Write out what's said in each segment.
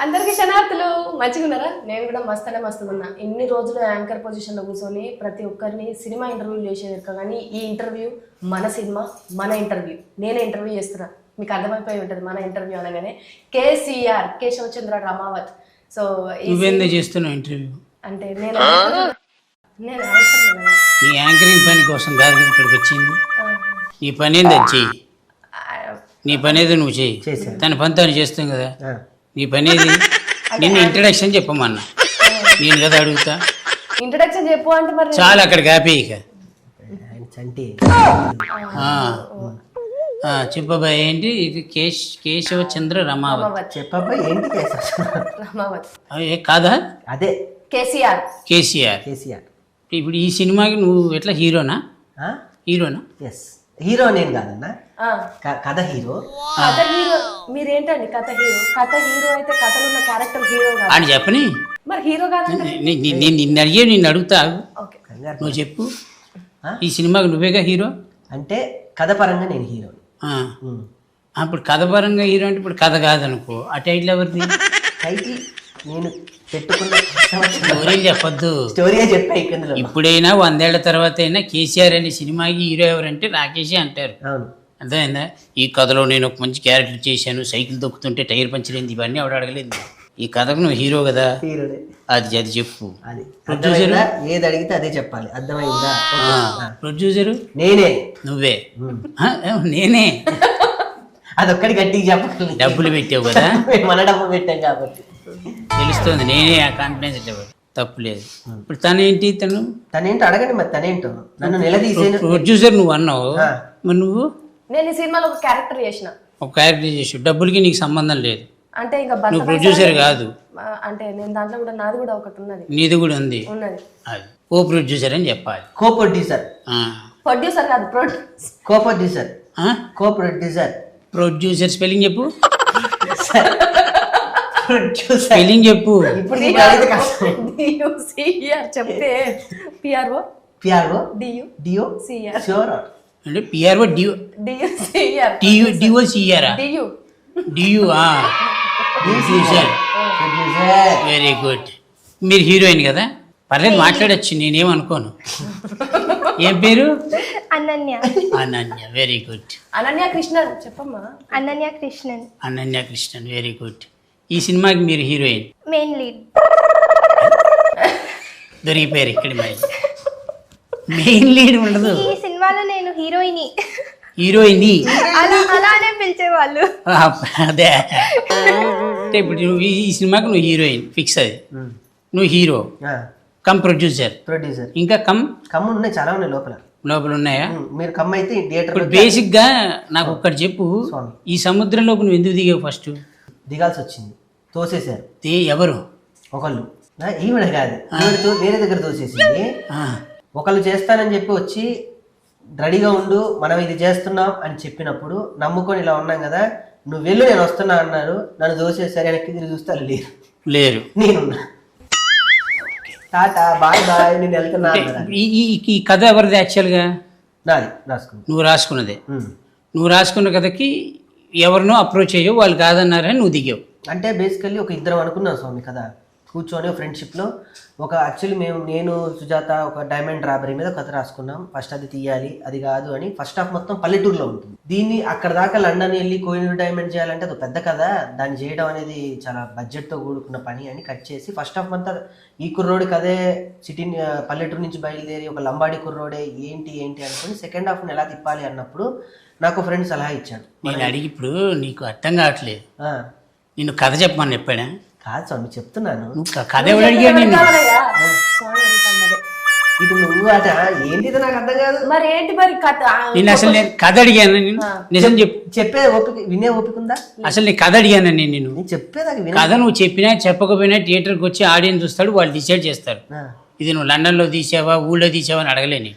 అందరికి శనార్థులు మంచిగా ఉన్నారా? నేను కూడా మస్తుగా ఉన్నా. ఇన్ని రోజులు యాంకర్ పొజిషన్లో కూర్చొని ప్రతి ఒక్కరిని సినిమా ఇంటర్వ్యూలు చేసేది కానీ ఈ ఇంటర్వ్యూ మన సినిమా మన ఇంటర్వ్యూ. నేనే ఇంటర్వ్యూ చేస్తున్నా, మీకు అర్థమైపోయి ఉంటుంది మన ఇంటర్వ్యూ అనగానే. కేసీఆర్ కేశవచంద్ర రమావత్. సో నువ్వేందో చేస్తున్నావు ఇంటర్వ్యూ అంటే నేను అవసరం కదా నీ యాంకరింగ్ పని కోసం కాదు ఇక్కడికి వచ్చింది. నీ పని ఏంది అది చెయ్యి, నీ పని ఏదో నువ్వు చెయ్యి. తన పని తను చేస్తాం కదా. నీ పని ఏది? నిన్ను ఇంట్రడక్షన్ చెప్పమన్నా, నేను కదా అడుగుతా. ఇంట్రడక్షన్ చెప్పు అంటే మరి చాలా అక్కడ కాపీ ఇక చెప్పబాయ్ ఏంటి ఇది? కేశవచంద్ర రమావత్. చెప్పబాయ్ ఏంటి? రమావత్ కాదా? అదే కేసీఆర్. ఇప్పుడు ఈ సినిమాకి నువ్వు ఎట్లా హీరోనా? ఎస్, హీరో నేను కాదన్నా, కథ హీరో. కథ హీరో మీరేంటండి? కథ హీరో అయితే కథలో ఉన్న క్యారెక్టర్ హీరో కాదు అని చెప్పని మరి హీరో కాదంటే నిన్ను అడిగే నిన్ను అడుగుతా. నువ్వు చెప్పు, ఈ సినిమాకి నువ్వేగా హీరో అంటే కథ పరంగా నేను హీరో. అప్పుడు కథ పరంగా హీరో అంటే ఇప్పుడు కథ కాదనుకో. ఆ టైటిల్ ఎవరిది? టైటిల్ నేను పెట్టుకున్న స్టోరీ చెప్పొద్దు, స్టోరీగా చెప్పా. ఇక్కడ ఇప్పుడైనా 100 ఏళ్ల తర్వాత అయినా కేసీఆర్ అనే సినిమాకి హీరో ఎవరంటే రాకేషే అంటారు. అవును, అర్థమైందా? ఈ కథలో నేను ఒక మంచి క్యారెక్టర్ చేశాను, సైకిల్ తొక్కుతుంటే టైర్ పంచర్ అయింది, ఇవన్నీ ఆవిడ అడగలేదు. ఈ కథకు నువ్వు హీరో కదా, హీరోనే. అది చెప్పు. అది ప్రొడ్యూసర్ ఏది అడిగితే అదే చెప్పాలి, అర్థమైందా? ప్రొడ్యూసరు నేనే. నువ్వే? నేనే. అదొక్కటి గట్టిగా చెప్పాలి. డబ్బులు పెట్టావు కదా, మన డబ్బు పెట్టాం కాబట్టి తెలుస్తుంది. నేనే ఆ కాన్ఫిడెన్స్ ఇవ్వాలి, తప్పులేదు. ఇప్పుడు తనేంటి? తనేంటో అడగండి మరి. తనేంటో నన్ను నిలదీసే ప్రొడ్యూసర్ నువ్వు అన్నావు, మరి నువ్వు? నేను ఈ సినిమాలో ఒక క్యారెక్టర్ చేసిన. ఒక క్యారెక్టర్ చేసి డబ్బులకి నీకు సంబంధం లేదు అంటే ఇంకా నువ్వు ప్రొడ్యూసర్ కాదు. అంటే నేను దాంట్లో కూడా నాది కూడా ఒకటి ఉన్నది. నీది కూడా ఉంది. అది కో ప్రొడ్యూసర్ అని చెప్పాలి. కో ప్రొడ్యూసర్. ప్రొడ్యూసర్ కాదు, co producer. Co producer. Producer spelling చెప్పు. స్పెల్లింగ్ చెప్పు. ఇప్పుడు చెప్తే P R O P R O D U D O C R sure అంటే P R O D O D U C R D O D O C R D U D U producer. Very good. మీరు హీరోయిన్ కదా, పర్లేదు మాట్లాడచ్చు, నేనేమనుకోను. ఏం పేరు? అనన్య. Ananya, very good. అనన్య కృష్ణన్ చెప్పమ్మా. అనన్య కృష్ణన్. Ananya Krishnan, very good. ఈ సినిమాకి మీరు హీరోయిన్, మెయిన్ లీడ్. దొరికిపోయారు ఇక్కడ. మరి మెయిన్ లీడ్ ఉండదు ఈ సినిమాలో. నేను హీరోయిన్. హీరోయిన్ అలానే పిలిచేవాళ్ళు. అదే అంటే ఇప్పుడు నువ్వు ఈ సినిమాకి నువ్వు హీరోయిన్ ఫిక్స్. అది నువ్వు హీరో కమ్ ప్రొడ్యూసర్. ఇంకా కమ్ ఉన్నాయి, చాలా ఉన్నాయి లోపల ఉన్నాయా? మీరు కమ్ అయితే థియేటర్. ఇప్పుడు బేసిక్ గా నాకు ఒక్కటి చెప్పు, ఈ సముద్రంలోకి నువ్వు ఎందుకు దిగావు? ఫస్ట్ దిగాల్సి వచ్చింది, తోసేశారు. ఎవరు? ఒకళ్ళు, ఈవిడ కాదు, వేరే దగ్గర తోసేసింది. ఒకళ్ళు చేస్తానని చెప్పి వచ్చి రెడీగా ఉండు, మనం ఇది చేస్తున్నాం అని చెప్పినప్పుడు నమ్ముకొని ఇలా ఉన్నాం కదా, నువ్వు వెళ్ళు నేను వస్తున్నా అన్నారు. నన్ను దోసేసరి వెనక్కి తిరిగి చూస్తారు, లేరు. నేనున్నా. టాటా బాయ్ బాయ్, నేను వెళ్తున్నా. ఈ కథ ఎవరిది యాక్చువల్గా? నాది, రాసుకున్నా. నువ్వు రాసుకున్నదే. నువ్వు రాసుకున్న కథకి ఎవరినో అప్రోచ్ అయ్యావు, వాళ్ళు కాదన్నారని నువ్వు దిగావు. అంటే బేసికల్లీ ఒక ఇద్దరం అనుకున్నాం స్వామి కదా, కూర్చొని ఫ్రెండ్షిప్లో ఒక యాక్చువల్లీ నేను సుజాత ఒక డైమండ్ రాబరీ మీద కథ రాసుకున్నాం. ఫస్ట్ అది తీయాలి, అది కాదు అని. ఫస్ట్ హాఫ్ మొత్తం పల్లెటూరులో ఉంటుంది. దీన్ని అక్కడ దాకా లండన్ వెళ్ళి కోహినూర్ డైమండ్ చేయాలంటే అది పెద్ద కథ, దాన్ని చేయడం అనేది చాలా బడ్జెట్తో కూడుకున్న పని అని కట్ చేసి ఫస్ట్ హాఫ్ అంతా ఈ కుర్రోడి కదే, సిటీ పల్లెటూరు నుంచి బయలుదేరి ఒక లంబాడి కుర్రోడే ఏంటి అనుకుని సెకండ్ హాఫ్ని ఎలా తిప్పాలి అన్నప్పుడు నాకు ఫ్రెండ్ సలహా ఇచ్చాడు. నేను అడిగి ఇప్పుడు నీకు అర్థం కావట్లేదు, నిన్ను కథ చెప్పమని చెప్పాడా? కాదు స్వామి, చెప్తున్నాను. నువ్వు కథ ఎవరు అడిగాడు? ఇటు నువ్వు అట ఏంటి నాకు అర్థం కాదు. మరి ఏంటి మరి కథ? నేను అసలు నేను కథ అడిగాను, నిజం చెప్పు. చెప్పే ఓపిక, వినే ఓపిక ఉందా? అసలు నేను కథ అడిగాను. నేను చెప్పేదాకా కథ నువ్వు చెప్పినా చెప్పకపోయినా థియేటర్కి వచ్చి ఆడియన్స్ చూస్తాడు, వాళ్ళు డిసైడ్ చేస్తారు. ఇది నువ్వు లండన్లో తీసావా ఊళ్ళో తీసావా అని అడగలేని.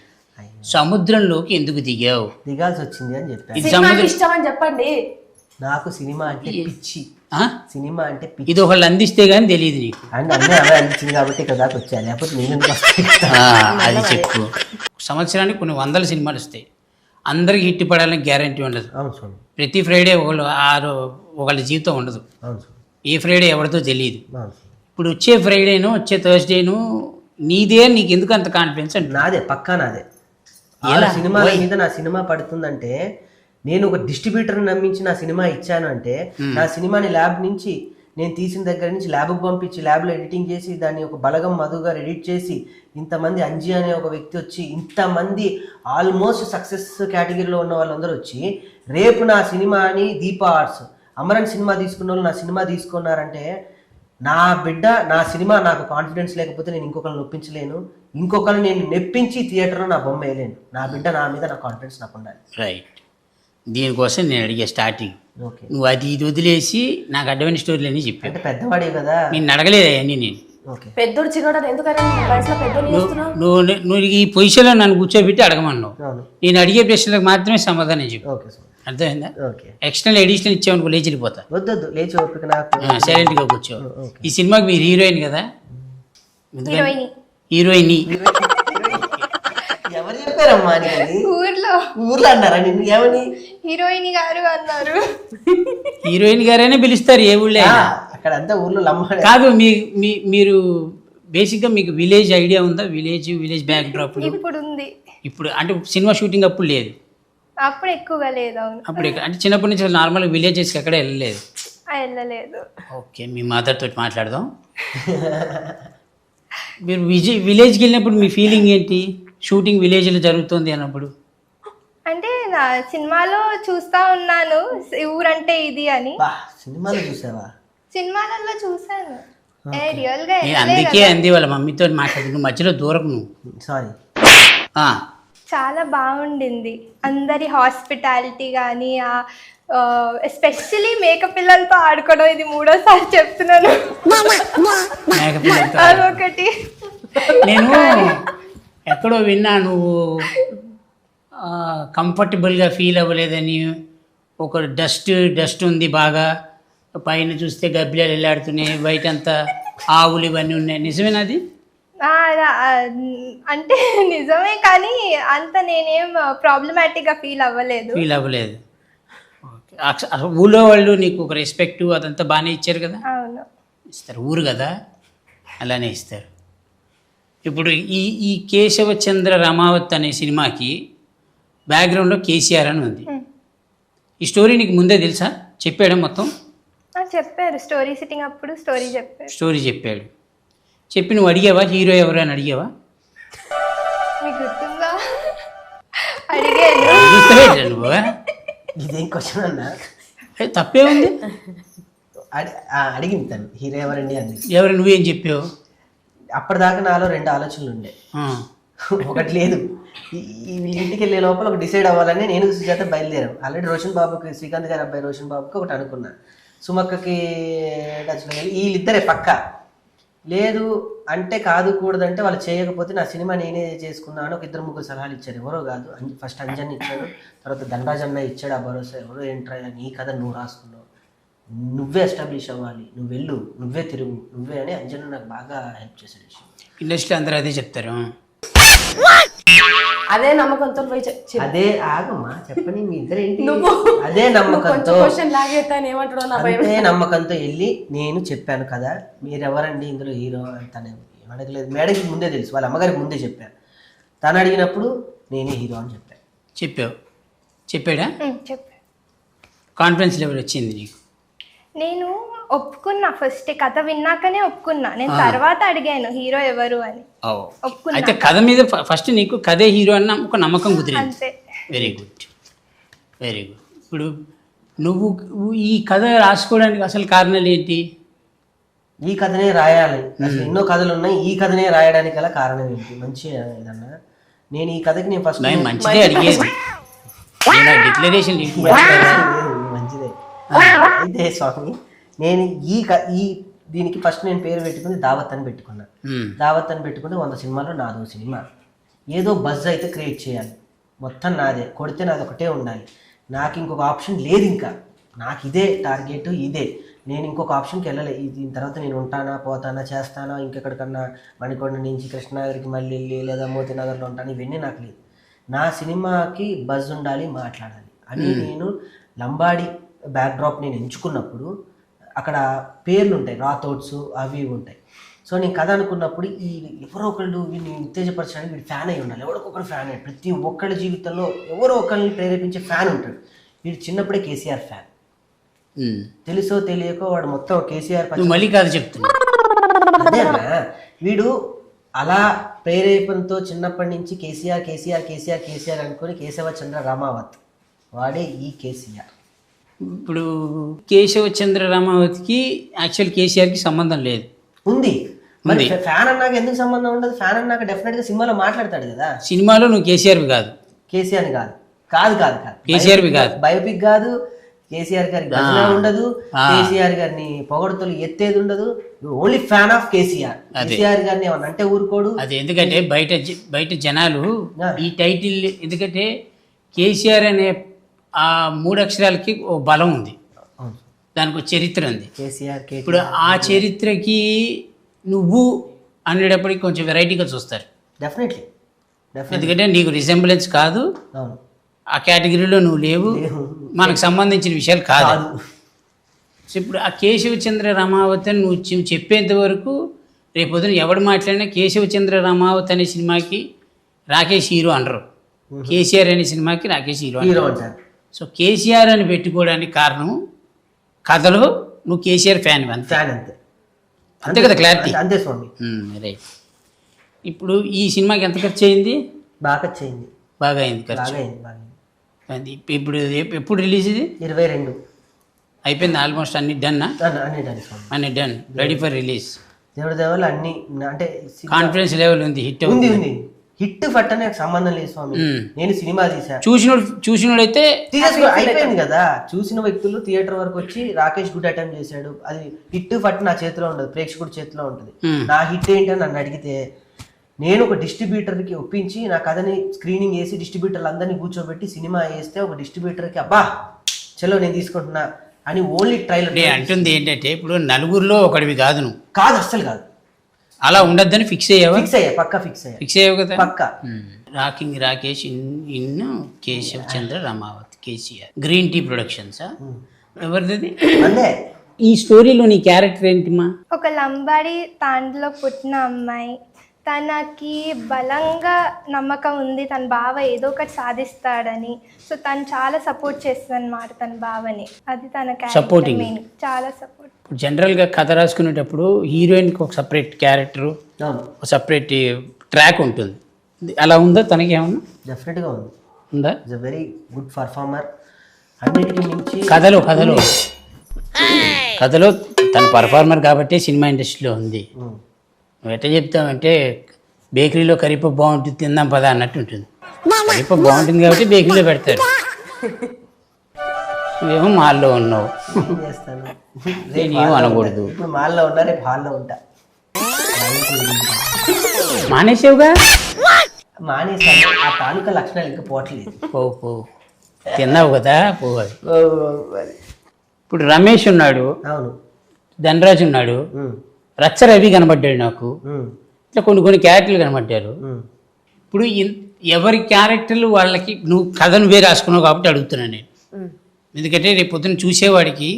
సముద్రంలోకి ఎందుకు దిగావు? దిగాల్సి వచ్చింది అని చెప్పాను. ఇది సముద్రం ఇష్టం అని చెప్పండి. నాకు సినిమా అంటే పిచ్చి. సినిమా అంటే పిచ్చి. ఇది ఒకళ్ళు అందిస్తే గానీ తెలియదు నీకు. అండ్ అన్నీ అవే అందించింది కాబట్టి ఇక్కడ దాకా వచ్చా, లేకపోతే నేను అది చెప్పు. సంవత్సరానికి కొన్ని 100 సినిమాలు వస్తాయి, అందరికి హిట్ పడాలని గ్యారంటీ ఉండదు. అవును స్వామి. ప్రతి ఫ్రైడే ఒకళ్ళ జీవితం ఉండదు. అవును స్వామి. ఏ ఫ్రైడే ఎవరితో తెలియదు. అవును. ఇప్పుడు వచ్చే ఫ్రైడేను వచ్చే థర్స్డేను నీదే, నీకు ఎందుకు అంత కాన్ఫిడెన్స్ అంటే? నాదే, పక్కా నాదే. ఎలా? సినిమాల మీద నా సినిమా పడుతుందంటే, నేను ఒక డిస్ట్రిబ్యూటర్ని నమ్మించి నా సినిమా ఇచ్చాను అంటే, నా సినిమాని ల్యాబ్ నుంచి నేను తీసిన దగ్గర నుంచి ల్యాబ్కి పంపించి ల్యాబ్లో ఎడిటింగ్ చేసి దాన్ని ఒక బలగం మధు గారు ఎడిట్ చేసి ఇంతమంది అంజీ అనే ఒక వ్యక్తి వచ్చి ఇంతమంది ఆల్మోస్ట్ సక్సెస్ కేటగిరీలో ఉన్న వాళ్ళందరూ వచ్చి రేపు నా సినిమాని దీపా ఆర్ట్స్ అమరన్ సినిమా తీసుకున్న వాళ్ళు నా సినిమా తీసుకున్నారంటే, నా బిడ్డ నా సినిమా నాకు కాన్ఫిడెన్స్ లేకపోతే నేను ఇంకొకరిని నొప్పించలేను, ఇంకొకరిని నేను నెప్పించి థియేటర్లో నా బొమ్మ వేయలేను. నా బిడ్డ నా మీద నా కాన్ఫిడెన్స్ నాకు ఉండాలి. రైట్. దీనికోసం నేను అడిగే స్టార్టింగ్, ఓకే. నువ్వు అది ఇది వదిలేసి నాకు అడ్వాన్స్ స్టోరీలు అని చెప్పావు. అంటే పెద్దవాడే కదా. నేను అడగలేదు అవన్నీ. నేను ఓకే. పెద్దోడు చిన్నోడు ఎందుకని వయసులో పెద్దోడు చేస్తున్నావు? నువ్వు ఈ పొజిషన్లో నన్ను కూర్చోబెట్టి అడగమన్నావు. అవును. నేను అడిగే ప్రశ్నలకు మాత్రమే సమాధానం చెప్పు. Okay sir. అర్థమైందా? ఓకే. ఎక్స్టర్నల్ ఎడిషనల్ ఇచ్చామనుకో లేచి వెళ్ళిపోతా. వద్దొద్దు, లేచి ఓపిక నాకు. సైలెంట్గా కూర్చో. ఓకే. ఈ సినిమాకి మీరు హీరోయిన్ కదా? హీరోయిన్ హీరోయిన్ ఎవరు చెప్పారమ్మా నీకు? ఊర్లో అన్నారా నిన్ను? ఏమని? హీరోయిన్ గారు అన్నారు. హీరోయిన్ గారైనా పిలుస్తారు ఏ ఊళ్ళో అయినా. అక్కడ అంతా ఊర్లో లమ్మాడు. కాదు, మీరు బేసిక్గా మీకు విలేజ్ ఐడియా ఉందా? విలేజ్ బ్యాక్ డ్రాప్ ఇప్పుడు ఉంది, ఇప్పుడు అంటే సినిమా షూటింగ్ అప్పుడు లేదు, అప్పుడు ఎక్కువగా లేదు. అవును, అప్పుడు అంటే చిన్నప్పటి నుంచి నార్మల్గా విలేజెస్కి ఎక్కడ వెళ్ళలేదు. వెళ్ళలేదు. ఓకే, మీ మదర్ తోటి మాట్లాడదాం. మీరు విలేజ్కి వెళ్ళినప్పుడు మీ ఫీలింగ్ ఏంటి? షూటింగ్ విలేజ్లో జరుగుతుంది అన్నప్పుడు అంటే నా సినిమాలో చూస్తా ఉన్నాను ఊరంటే ఇది అని. సినిమాలో చూసావా? సినిమాలలో చూసాను, రియల్ గా నేను అందుకే అంది వాళ్ళ మమ్మీతో మాట్లాడి, నువ్వు మధ్యలో దూరకు నువ్వు. సారీ. చాలా బాగుండింది. అందరి హాస్పిటాలిటీ కానీ ఎస్పెషలీ మేక పిల్లలతో ఆడుకోవడం, ఇది 3వ సారి చెప్తున్నాను. అదొకటి నేను ఎక్కడో విన్నా, నువ్వు కంఫర్టబుల్గా ఫీల్ అవ్వలేదని, ఒక డస్ట్ ఉంది బాగా, పైన చూస్తే గబ్బిలాలు వెళ్ళాడుతున్నాయి, బయట అంతా ఆవులు ఇవన్నీ ఉన్నాయి, నిజమేనా అది? అంటే నిజమే, కానీ అంత నేనేం ప్రాబ్లమాటిక్గా ఫీల్ అవ్వలేదు. ఓకే. అసలు ఊళ్ళో వాళ్ళు నీకు ఒక రెస్పెక్ట్ అదంతా బాగానే ఇచ్చారు కదా? అవును, ఇస్తారు, ఊరు కదా అలానే ఇస్తారు. ఇప్పుడు ఈ కేశవచంద్ర రమావత్ అనే సినిమాకి బ్యాక్గ్రౌండ్లో కేసీఆర్ అని ఉంది. ఈ స్టోరీ నీకు ముందే తెలుసా? చెప్పాడా మొత్తం? చెప్పారు, స్టోరీ సిట్టింగ్ అప్పుడు స్టోరీ చెప్పాడు. చెప్పి నువ్వు అడిగావా హీరో ఎవరు అని అడిగావా? మీకు గుర్తుందా? అడిగాను. నువ్వు ఇదేం క్వశ్చన్ అన్నా? తప్పే ఉంది. అడిగింది తను, హీరో ఎవరండి అంది. ఎవరు? నువ్వేం చెప్పావు? అప్పటిదాకా నాలో 2 ఆలోచనలు ఉండే. ఒకటి లేదు, వీళ్ళ ఇంటికి వెళ్ళే లోపల ఒక డిసైడ్ అవ్వాలని నేను సుజాత బయలుదేరాం. ఆల్రెడీ రోషన్ బాబుకి, శ్రీకాంత్ గారి అబ్బాయి రోషన్ బాబుకి ఒకటి అనుకున్నా, సుమక్కకి టచ్లో వెళ్ళి వీళ్ళిద్దరే పక్క లేదు అంటే కాదు కూడదంటే వాళ్ళు చేయకపోతే నా సినిమా నేనే చేసుకున్నాను. ఒక 2-3 సలహాలు ఇచ్చారు. ఎవరో కాదు, ఫస్ట్ అంజన్ ఇచ్చాడు, తర్వాత ధనరాజన్న ఇచ్చాడు ఆ భరోసా. ఎవరో ఏంట్రా నీ కథ నువ్వు రాసుకున్నావు, నువ్వే ఎస్టాబ్లిష్ అవ్వాలి, నువ్వు వెళ్ళు, నువ్వే తిరుగు, నువ్వే అని అంజన్ నాకు బాగా హెల్ప్ చేశాడు. ఇండస్ట్రీ అందరూ అదే చెప్తారు. అదే నమ్మకంతో పోయి అదే ఆగమ్మా చెప్పని మీ ఇద్దరు ఏంటి? అదే నమ్మకంతో అంతే నమ్మకంతో వెళ్ళి నేను చెప్పాను కదా, మీరెవరండి ఇందులో హీరో తను అడగలేదు. మేడకి ముందే తెలుసు, వాళ్ళ అమ్మగారికి ముందే చెప్పాను. తను అడిగినప్పుడు నేనే హీరో అని చెప్పాను. చెప్పాడా? చెప్పాను. కాన్ఫిడెన్స్ లెవెల్ వచ్చింది నీకు? నేను ఒప్పుకున్నా, ఫస్ట్ కథ విన్నాకనే ఒప్పుకున్నా. నేను తర్వాత అడిగాను హీరో ఎవరు అని. అయితే కథ మీద ఫస్ట్ నీకు కథే హీరో అన్న ఒక నమ్మకం కుదిరింది. అంతే. Very good. ఇప్పుడు నువ్వు ఈ కథ రాసుకోవడానికి అసలు కారణాలు ఏంటి? ఈ కథనే రాయాలి, అసలు ఎన్నో కథలు ఉన్నాయి, ఈ కథనే రాయడానికి గల కారణం ఏంటి? మంచి ఏదన్నా నేను ఈ కథకి నేను ఫస్ట్ మంచిదే అడిగేది, డిక్లరేషన్ మంచిదే. అయితే స్వామి నేను ఈ దీనికి ఫస్ట్ నేను పేరు పెట్టుకుని దావత్ అని పెట్టుకున్నా. దావత్ అని పెట్టుకుంటే 100 సినిమాలో నాదో సినిమా. ఏదో బజ్ అయితే క్రియేట్ చేయాలి, మొత్తం నాదే, కొడితే నాది ఒకటే ఉండాలి, నాకు ఇంకొక ఆప్షన్ లేదు. ఇంకా నాకు ఇదే టార్గెట్, ఇదే. నేను ఇంకొక ఆప్షన్కి వెళ్ళలేదు. దీని తర్వాత నేను ఉంటానా, పోతానా, చేస్తానా, ఇంకెక్కడికన్నా మణికొండ నుంచి కృష్ణనగర్కి మళ్ళీ వెళ్ళి లేదా మోతీనగర్లో ఉంటాను, ఇవన్నీ నాకు లేదు. నా సినిమాకి బజ్ ఉండాలి, మాట్లాడాలి అని నేను లంబాడి బ్యాక్డ్రాప్ నేను ఎంచుకున్నప్పుడు అక్కడ పేర్లు ఉంటాయి, రాథోడ్స్ అవి ఇవి ఉంటాయి. సో నేను కథ అనుకున్నప్పుడు ఈ ఎవరో ఒకళ్ళు వీడిని ఉత్తేజపరచడానికి వీడు ఫ్యాన్ అయి ఉండాలి, ఎవరికొకరు ఫ్యాన్ అయ్యి, ప్రతి ఒక్కళ్ళ జీవితంలో ఎవరో ఒకరిని ప్రేరేపించే ఫ్యాన్ ఉంటాడు. వీడు చిన్నప్పుడే కేసీఆర్ ఫ్యాన్, తెలుసో తెలియకో వాడు మొత్తం కేసీఆర్ నువ్వు మళ్ళీ కాదు చెప్తున్నా. అదేనా వీడు అలా ప్రేరేపణతో చిన్నప్పటి నుంచి కేసీఆర్ కేసీఆర్ కేసీఆర్ కేసీఆర్ అనుకుని కేశవచంద్ర రామావత్ వాడే ఈ కేసీఆర్. ఇప్పుడు కేశవచంద్ర రామావతికి యాక్చువల్ కేసీఆర్కి సంబంధం లేదు. ఉంది మరి ఫ్యాన్ అన్నాక ఎందుకు సంబంధం ఉండదు? ఫ్యాన్ అన్నాక డెఫినెట్ గా సినిమాలో మాట్లాడతాడు కదా. సినిమాలో నువ్వు కేసీఆర్వి కాదు, కేసీఆర్ కాదు కాదు కాదు కాదు కేసీఆర్వి కాదు, బయోపిక్ కాదు, కేసీఆర్ గారి గజన ఉండదు, కేసీఆర్ గారిని పొగడుతలు ఎత్తేది ఉండదు, only fan of KCR. KCR గారిని ఏమన్నా అంటే ఊరుకోడు. అది ఎందుకంటే బయట జనాలు ఈ టైటిల్, ఎందుకంటే కేసీఆర్ అనే ఆ 3 అక్షరాలకి ఓ బలం ఉంది, దానికి ఒక చరిత్ర ఉంది. కేసీఆర్ ఇప్పుడు ఆ చరిత్రకి నువ్వు అనేటప్పటికి కొంచెం వెరైటీగా చూస్తారు. డెఫినెట్లీ ఎందుకంటే నీకు రిసెంబ్లెన్స్ కాదు, అవును, ఆ కేటగిరీలో నువ్వు లేవు, మనకు సంబంధించిన విషయాలు కాదు. సో ఇప్పుడు ఆ కేశవచంద్ర రామావతి అని నువ్వు చెప్పేంత వరకు రేపొద్దున ఎవడు మాట్లాడినా కేశవచంద్ర రామావతి అనే సినిమాకి రాకేష్ హీరో అనరు, కేసీఆర్ అనే సినిమాకి రాకేష్ హీరో అంటారు. సో కేసీఆర్ అని పెట్టుకోవడానికి కారణం కథలో నువ్వు కేసీఆర్ ఫ్యాన్ ఫ్యాన్ అంతే అంతే కదా, క్లారిటీ అంతే స్వామి. రైట్. ఇప్పుడు ఈ సినిమాకి ఎంత ఖర్చు అయింది? బాగా చేయింది, బాగా అయింది ఖర్చు. బాగా అయింది, బాగా అయింది. ఇప్పుడు ఎప్పుడు రిలీజ్ ఇది? 22 అయిపోయింది ఆల్మోస్ట్, అన్ని డన్, అన్ని డన్ స్వామి, అన్ని డన్, రెడీ ఫర్ రిలీజ్. దేవుడి దేవాలు అన్ని అంటే కాన్ఫిడెన్స్ లెవెల్ ఉంది, హిట్ ఉంది ఉంది. హిట్ ఫట్ అనే సంబంధం లేదు స్వామి. నేను సినిమా చూసినోడైతే అయిపోయింది కదా. చూసిన వ్యక్తులు థియేటర్ వరకు వచ్చి రాకేష్ గుడ్ అటెంప్ట్ చేశాడు, అది హిట్ ఫట్ నా చేతిలో ఉండదు, ప్రేక్షకుడి చేతిలో ఉంటుంది. నా హిట్ ఏంటని నన్ను అడిగితే నేను ఒక డిస్ట్రిబ్యూటర్కి ఒప్పించి నా కథని స్క్రీనింగ్ చేసి డిస్ట్రిబ్యూటర్లు అందరినీ కూర్చోబెట్టి సినిమా వేస్తే ఒక డిస్ట్రిబ్యూటర్కి అబ్బా చలో నేను తీసుకుంటున్నా అని ఓన్లీ ట్రైలర్. నేను అంటుంది ఏంటంటే ఇప్పుడు నలుగురిలో ఒకడివి కాదు నువ్వు, కాదు అస్సలు కాదు, అలా ఉండద్దని ఫిక్స్ అయ్యావా? ఫిక్స్ అయ్యా, పక్కా ఫిక్స్ అయ్యా, ఫిక్స్ అయ్యావు కదా పక్కా. Rocking Rakesh in Keshav Chandra Ramavath, KCR, Green Tea Productions. ఎవరిది అంతే. ఈ స్టోరీలో నీ క్యారెక్టర్ ఏంటిమా? ఒక లంబాడి తాండ్లో పుట్టిన అమ్మాయి, తనకి బలంగా నమ్మకం ఉంది తన బావ ఏదో ఒకటి సాధిస్తాడని. సో తను చాలా సపోర్ట్ చేస్తుంది అన్నమాట తన బావని, అది తన క్యారెక్టర్ మెయిన్, చాలా సపోర్ట్. ఇప్పుడు జనరల్గా కథ రాసుకునేటప్పుడు హీరోయిన్కి ఒక సపరేట్ క్యారెక్టరు, ఒక సపరేట్ ట్రాక్ ఉంటుంది, అలా ఉందా తనకి ఏమన్నా? డెఫినెట్గా ఉంది, ఉందా? Is a very good performer. అన్నిటికీ మించి కథలో తన పర్ఫార్మర్ కాబట్టి సినిమా ఇండస్ట్రీలో ఉంది. నువ్వు ఎట్లా చెప్తావంటే బేకరీలో కరిపప్పు బాగుంటుంది తిందాం పదా అన్నట్టు ఉంటుంది. కరిపప్పు బాగుంటుంది కాబట్టి బేకరీలో పెడతాడు, నువ్వేమో మాల్లో ఉన్నావు. చేస్తాను నేనేమో అనకూడదు. ఇప్పుడు మాల్లో ఉన్నా, రేపు హాల్లో ఉంటా. మానేసావుగా? మానేసాను, ఆ తాలూకా లక్షణాలు ఇంకా పోవట్లేదు. పో తిన్నావు కదా పోవాలి. ఇప్పుడు రమేష్ ఉన్నాడు, అవును, ధనరాజు ఉన్నాడు, రచ్చ రవి కనబడ్డాడు, నాకు ఇట్లా కొన్ని క్యారెక్టర్లు కనబడ్డారు. ఇప్పుడు ఎవరి క్యారెక్టర్లు వాళ్ళకి నువ్వు కథ నువ్వే రాసుకున్నావు కాబట్టి అడుగుతున్నాను నేను. ఎందుకంటే రేపు పొద్దున్న చూసేవాడికి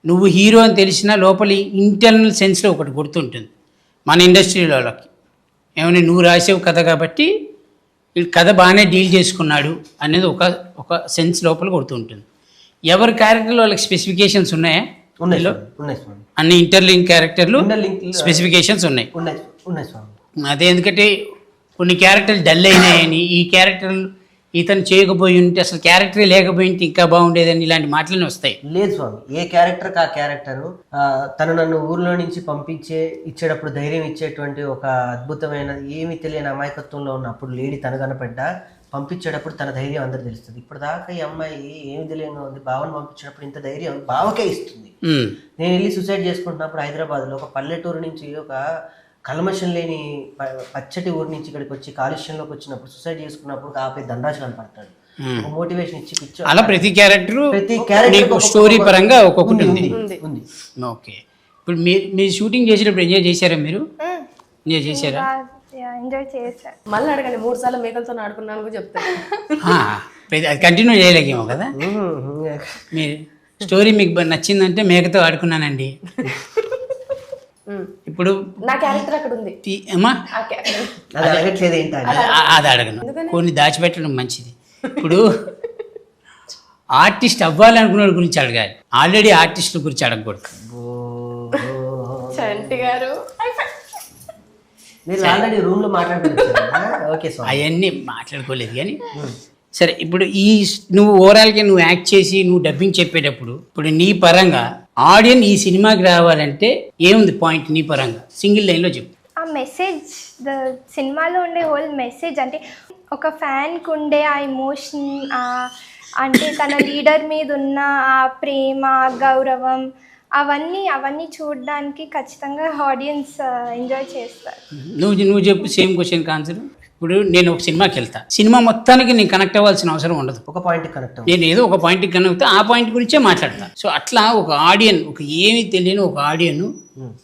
నువ్వు హీరో అని తెలిసిన లోపల ఇంటర్నల్ సెన్స్లో ఒకటి గుర్తుంటుంది మన ఇండస్ట్రీలో వాళ్ళకి, ఏమైనా నువ్వు రాసేవు కథ కాబట్టి ఈ కథ బాగానే డీల్ చేసుకున్నాడు అనేది ఒక సెన్స్ లోపల గుర్తుంటుంది. ఎవరి క్యారెక్టర్లో వాళ్ళకి స్పెసిఫికేషన్స్ ఉన్నాయా? ఉన్నాయి స్వామి, అన్ని ఇంటర్లింక్ క్యారెక్టర్లు స్పెసిఫికేషన్స్ ఉన్నాయి. ఉన్నాయి స్వామి. అదే ఎందుకంటే కొన్ని క్యారెక్టర్లు డల్ అయినాయని, ఈ క్యారెక్టర్లు ఇతను చేయకపోయి ఉంటే అసలు క్యారెక్టరే లేకపోయి ఉంటే ఇంకా బాగుండేదని ఇలాంటి మాటలనే వస్తాయి. లేదు స్వామి, ఏ క్యారెక్టర్కి ఆ క్యారెక్టరు తను నన్ను ఊర్లో నుంచి ఇచ్చేటప్పుడు ధైర్యం ఇచ్చేటువంటి ఒక అద్భుతమైన ఏమీ తెలియని అమాయకత్వంలో ఉన్నప్పుడు లేడీ తను కనపడ్డా పంపించేటప్పుడు తన ధైర్యం అందరూ తెలుస్తుంది. ఇప్పుడు దాకా ఈ అమ్మాయి ఏమి తెలియగా ఉంది, బావని పంపించేటప్పుడు ఇంత ధైర్యం బావకే ఇస్తుంది. నేను వెళ్ళి సూసైడ్ చేసుకుంటున్నప్పుడు హైదరాబాద్లో ఒక పల్లెటూరు నుంచి ఒక కల్మషం లేని పచ్చటి ఊరి నుంచి ఇక్కడికి వచ్చి కాలుష్యంలోకి వచ్చినప్పుడు సూసైడ్ చేసుకున్నప్పుడు ఆపై ధనరాజు కనపడతాడు, మోటివేషన్ ఇచ్చి పిక్చర్. అలా ప్రతి క్యారెక్టర్ స్టోరీ పరంగా ఒక్కొక్కటి ఉంది. ఓకే. ఇప్పుడు మీరు షూటింగ్ చేసేటప్పుడు ఎంజాయ్ చేశారా? మీరు ఎంజాయ్ చేశారా? ఎంజాయ్ చేశారు. మళ్ళీ అడగండి, 3 సార్లు మేకలతో ఆడుకున్నాను కూడా చెప్తాను. అది కంటిన్యూ చేయలేకేమో కదా మీరు. స్టోరీ మీకు నచ్చిందంటే మేకతో ఆడుకున్నానండి. ఇప్పుడు నా క్యారెక్టర్ అక్కడ ఉంది. అమ్మా ఆ క్యారెక్టర్ అది అడగట్లేదు ఏంటి అని. అది అడగను, కొన్ని దాచిపెట్టడం మంచిది. ఇప్పుడు ఆర్టిస్ట్ అవ్వాలనుకున్న గురించి అడగాలి, ఆల్రెడీ ఆర్టిస్టుల గురించి అడగకూడదు. చంటి గారు మీరు ఆల్రెడీ రూమ్ లో మాట్లాడుతున్నారు. ఓకే స్వామి. అవన్నీ మాట్లాడుకోలేదు కానీ సరే. ఇప్పుడు నువ్వు ఓవరాల్గా నువ్వు యాక్ట్ చేసి నువ్వు డబ్బింగ్ చెప్పేటప్పుడు ఇప్పుడు నీ పరంగా ఆడియన్స్ ఈ సినిమాకి రావాలంటే ఏముంది పాయింట్ నీ పరంగా సింగిల్ లైన్లో చెప్పు. ఆ మెసేజ్, సినిమాలో ఉండే హోల్ మెసేజ్ అంటే ఒక ఫ్యాన్కి ఉండే ఆ ఎమోషన్, అంటే తన లీడర్ మీద ఉన్న ఆ ప్రేమ, గౌరవం, అవన్నీ చూడడానికి ఖచ్చితంగా ఆడియన్స్ ఎంజాయ్ చేస్తారు. నువ్వు చెప్పు సేమ్ క్వశ్చన్ ఆన్సర్. ఇప్పుడు నేను ఒక సినిమాకి వెళ్తా, సినిమా మొత్తానికి నేను కనెక్ట్ అవ్వాల్సిన అవసరం ఉండదు. ఒక పాయింట్ కనెక్ట్ నేను ఏదో ఒక పాయింట్కి కనెక్ట్ అవుతా, ఆ పాయింట్ గురించే మాట్లాడతా. సో అట్లా ఒక ఆడియన్, ఒక ఏమీ తెలియని ఒక ఆడియన్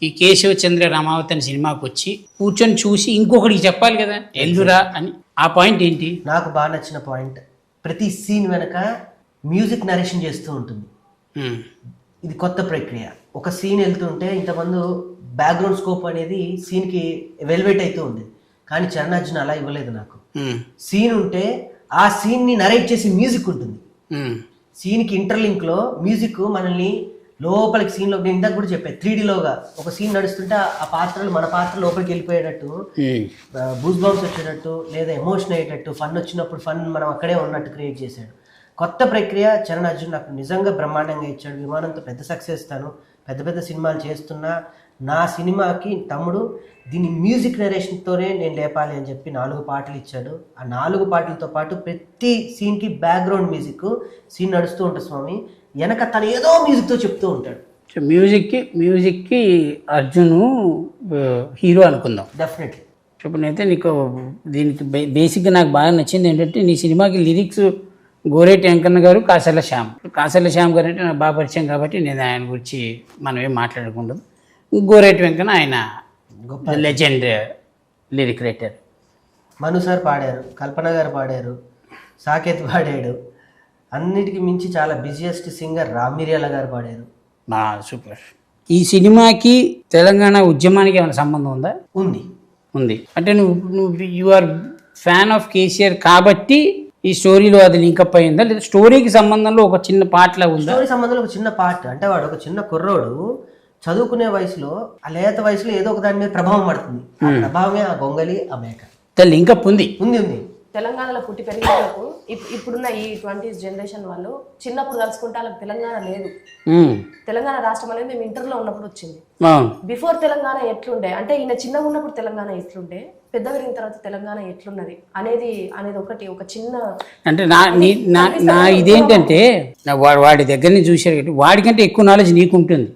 ఈ కేశవ చంద్ర రామావతి అనే సినిమాకి వచ్చి కూర్చొని చూసి ఇంకొకటికి చెప్పాలి కదా ఎల్లురా అని. ఆ పాయింట్ ఏంటి? నాకు బాగా నచ్చిన పాయింట్, ప్రతి సీన్ వెనక మ్యూజిక్ నరేషన్ చేస్తూ ఉంటుంది. ఇది కొత్త ప్రక్రియ. ఒక సీన్ వెళ్తుంటే ఇంతమంది బ్యాక్గ్రౌండ్ స్కోప్ అనేది సీన్కి వెల్వేట్ అవుతూ ఉంది, కానీ చరణార్జున అలా ఇవ్వలేదు. నాకు సీన్ ఉంటే ఆ సీన్ని నరేట్ చేసి మ్యూజిక్ ఉంటుంది. సీన్కి ఇంటర్లింక్లో మ్యూజిక్ మనల్ని లోపలికి సీన్లో, నేను ఇందాక కూడా చెప్పాను 3Dలోగా ఒక సీన్ నడుస్తుంటే ఆ పాత్రలు మన పాత్ర లోపలికి వెళ్ళిపోయేటట్టు, బూస్ బాంబ్స్ వచ్చేటట్టు, లేదా ఎమోషన్ అయ్యేటట్టు, ఫన్ వచ్చినప్పుడు ఫన్ మనం అక్కడే ఉన్నట్టు క్రియేట్ చేశాడు. కొత్త ప్రక్రియ. చరణ్ అర్జున్ నాకు నిజంగా బ్రహ్మాండంగా ఇచ్చాడు. విమానంతో పెద్ద సక్సెస్, తాను పెద్ద పెద్ద సినిమాలు చేస్తున్నా నా సినిమాకి తమ్ముడు దీని మ్యూజిక్ నరేషన్తోనే నేను లేపాలి అని చెప్పి 4 పాటలు ఇచ్చాడు. ఆ 4 పాటలతో పాటు ప్రతి సీన్కి బ్యాక్గ్రౌండ్ మ్యూజిక్, సీన్ నడుస్తూ ఉంటుంది స్వామి, వెనక తను ఏదో మ్యూజిక్తో చెప్తూ ఉంటాడు. సో మ్యూజిక్కి అర్జున్ హీరో అనుకుందాం. డెఫినెట్లీ. ఇప్పుడైతే నీకు దీనికి బేసిక్గా నాకు బాగా నచ్చింది ఏంటంటే నీ సినిమాకి లిరిక్స్ గోరేటి వెంకన్న గారు, కాసర్ల శ్యామ్ గారు అంటే నాకు బాగా పరిచయం కాబట్టి నేను ఆయన గురించి మనం ఏం మాట్లాడకూడదు. గోరేటి వెంకన్న ఆయన గొప్ప లెజెండ్ లిరిక్ రైటర్. మను సార్ పాడారు, కల్పన గారు పాడారు, సాకేత్ పాడాడు, అన్నిటికీ మించి చాలా బిజియెస్ట్ సింగర్ రామిర్యాల గారు పాడారు. సూపర్. ఈ సినిమాకి తెలంగాణ ఉద్యమానికి ఏమైనా సంబంధం ఉందా? ఉంది. అంటే నువ్వు you are fan of KCR కాబట్టి ఈ స్టోరీలో అది లింకప్ అయిందా, లేదా స్టోరీకి సంబంధంలో ఒక చిన్న పాటలా ఉందా? స్టోరీ సంబంధంలో ఒక చిన్న పార్ట్ అంటే వాడు ఒక చిన్న కుర్రోడు చదువుకునే వయసులో, ఆ లేత వయసులో ఏదో ఒక దాని మీద ప్రభావం పడుతుంది. ఆ ప్రభావమే ఆ గొంగలి, ఆ మేక. లింకప్ ఉంది. తెలంగాణలో పుట్టి పెరిగిన వాళ్ళకు ఇప్పుడున్న ఈ 20s జనరేషన్ వాళ్ళు చిన్నప్పుడు తలుచుకుంటే వాళ్ళకి తెలంగాణ లేదు. తెలంగాణ రాష్ట్రం అనేది మేము ఇంటర్లో ఉన్నప్పుడు వచ్చింది. బిఫోర్ తెలంగాణ ఎట్లుండే అంటే ఈయన చిన్నగా ఉన్నప్పుడు తెలంగాణ ఎట్లుండే, పెద్ద పెరిగిన తర్వాత తెలంగాణ ఎట్లున్నది అనేది ఒకటి ఒక చిన్న అంటే నా ఇదేంటంటే వాడి దగ్గర నుంచి చూసారు కాబట్టి వాడికంటే ఎక్కువ నాలెడ్జ్ నీకు ఉంటుంది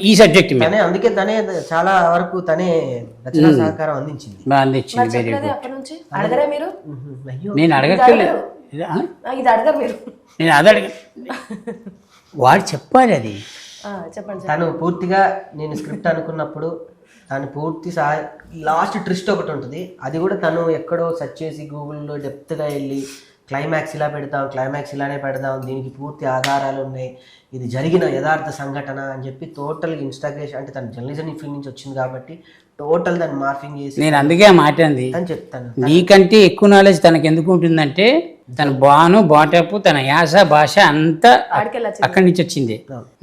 ఈ సబ్జెక్ట్ మీద. అందుకే తనే చాలా వరకు తనే రచనా సహకారం అందించింది. అడగరే మీరు? నేను అడగట్లేదు, ఇది అడగరు మీరు. నేను అది వాడు చెప్పాలి అది. చెప్పండి. తను పూర్తిగా నేను స్క్రిప్ట్ అనుకున్నప్పుడు తను పూర్తి లాస్ట్ ట్విస్ట్ ఒకటి ఉంటుంది, అది కూడా తను ఎక్కడో సెర్చ్ చేసి గూగుల్లో డెప్త్గా వెళ్ళి క్లైమాక్స్ ఇలా పెడతాం, క్లైమాక్స్ ఇలానే పెడదాం, దీనికి పూర్తి ఆధారాలు ఉన్నాయి, ఇది జరిగిన యథార్థ సంఘటన అని చెప్పి టోటల్ ఇన్స్టాగ్రేషన్, అంటే తన జర్నలిజం ఫీల్డ్ నుంచి వచ్చింది కాబట్టి టోటల్ దాన్ని మార్ఫింగ్ చేసి. నేను అందుకే మాట్లాడింది అని చెప్తాను. నీకంటే ఎక్కువ నాలెడ్జ్ తనకు ఎందుకు ఉంటుందంటే తన బాటపు తన యాస భాష అంతా అక్కడి నుంచి వచ్చింది.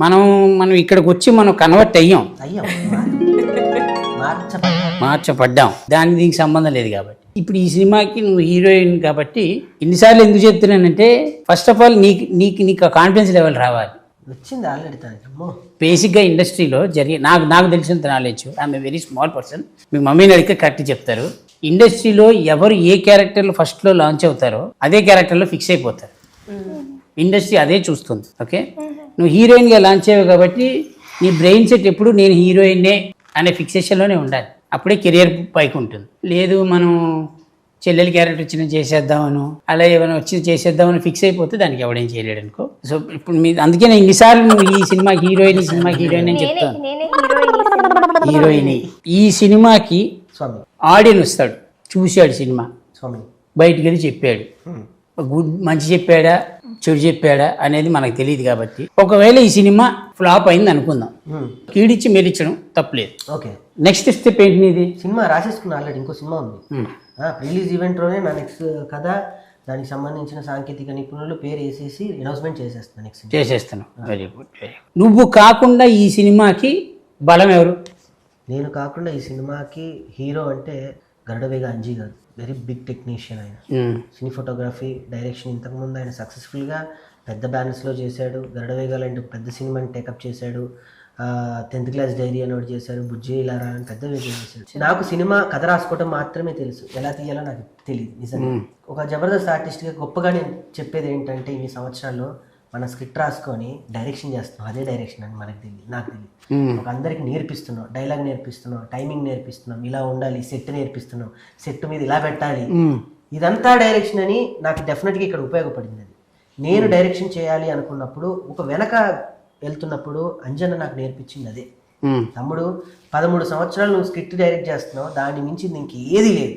మనం ఇక్కడికి వచ్చి మనం కన్వర్ట్ అయ్యాం, మార్చపడ్డాం. దానికి దీనికి సంబంధం లేదు కాబట్టి. ఇప్పుడు ఈ సినిమాకి నువ్వు హీరోయిన్ కాబట్టి ఇన్నిసార్లు ఎందుకు చెప్తున్నానంటే ఫస్ట్ ఆఫ్ ఆల్ నీకు కాన్ఫిడెన్స్ లెవెల్ రావాలి. వచ్చింది ఆల్రెడీ. బేసిక్గా ఇండస్ట్రీలో నాకు తెలిసినంత knowledge, I'm a very small person. మీ మమ్మీని అడిగితే కరెక్ట్ చెప్తారు. ఇండస్ట్రీలో ఎవరు ఏ క్యారెక్టర్లో ఫస్ట్లో లాంచ్ అవుతారో అదే క్యారెక్టర్లో ఫిక్స్ అయిపోతారు. ఇండస్ట్రీ అదే చూస్తుంది. ఓకే, నువ్వు హీరోయిన్గా లాంచ్ అయ్యావు కాబట్టి నీ బ్రెయిన్ సెట్ ఎప్పుడు నేను హీరోయిన్నే అనే ఫిక్సేషన్లోనే ఉండాలి. అప్పుడే కెరియర్ పైకి ఉంటుంది. లేదు మనం చెల్లెలి క్యారెక్టర్ వచ్చిన చేసేద్దామను, అలా ఏమైనా వచ్చి చేసేద్దామని ఫిక్స్ అయిపోతే దానికి ఎవడేం చేయలేడు అనుకో. సో ఇప్పుడు అందుకే నేను ఇన్నిసార్లు నువ్వు ఈ సినిమా హీరోయిన్ అని చెప్తాను. హీరోయిన్ ఈ సినిమాకి ఆడియన్స్ వస్తాడు, చూశాడు సినిమా, బయటికి వెళ్ళి చెప్పాడు, మంచి చెప్పాడా చెడు చెప్పాడా అనేది మనకు తెలియదు కాబట్టి ఒకవేళ ఈ సినిమా ఫ్లాప్ అయింది అనుకుందాం, కీడిచ్చి మెరిచడం తప్పలేదు. ఓకే, నెక్స్ట్ స్టెప్ ఏంటి నీది? సినిమా రాసేసుకున్నా ఆల్రెడీ, ఇంకో సినిమా ఉంది. రిలీజ్ ఈవెంట్లోనే నా నెక్స్ట్ కథ, దానికి సంబంధించిన సాంకేతిక నిపుణులు పేరు వేసేసి అనౌన్స్మెంట్ చేసేస్తాను. నెక్స్ట్ చేసేస్తున్నావు. Very good, very good. నువ్వు కాకుండా ఈ సినిమాకి బలం ఎవరు? నేను కాకుండా ఈ సినిమాకి హీరో అంటే గరుడవేగ అంజీ గారు, వెరీ బిగ్ టెక్నీషియన్ ఆయన. సినీ ఫోటోగ్రఫీ, డైరెక్షన్ ఇంతకుముందు ఆయన సక్సెస్ఫుల్గా పెద్ద బ్యానర్స్లో చేశాడు. గరుడవేగ లాంటి పెద్ద సినిమాని టేకప్ చేశాడు. 10th క్లాస్ డైరీ అని ఒకటి చేశాడు, బుజ్జి లారా అని పెద్ద వేగం చేశాడు. నాకు సినిమా కథ రాసుకోవడం మాత్రమే తెలుసు, ఎలా తీయాలో నాకు తెలియదు నిజంగా. ఒక జబర్దస్త్ ఆర్టిస్ట్గా గొప్పగా నేను చెప్పేది ఏంటంటే, ఇన్ని సంవత్సరాల్లో మన స్క్రిప్ట్ రాసుకొని డైరెక్షన్ చేస్తున్నాం, అదే డైరెక్షన్ అని మనకు తెలియదు, నాకు తెలియదు. ఒక అందరికి నేర్పిస్తున్నాం, డైలాగ్ నేర్పిస్తున్నాం, టైమింగ్ నేర్పిస్తున్నాం, ఇలా ఉండాలి, సెట్ నేర్పిస్తున్నాం, సెట్ మీద ఇలా పెట్టాలి, ఇదంతా డైరెక్షన్ అని నాకు డెఫినెట్గా ఇక్కడ ఉపయోగపడింది. అది నేను డైరెక్షన్ చేయాలి అనుకున్నప్పుడు, ఒక వెనక వెళ్తున్నప్పుడు అంజన నాకు నేర్పించింది అదే. తమ్ముడు 13 సంవత్సరాలు నువ్వు స్క్రిప్ట్ డైరెక్ట్ చేస్తున్నావు, దాని మించి నీకు ఏది లేదు,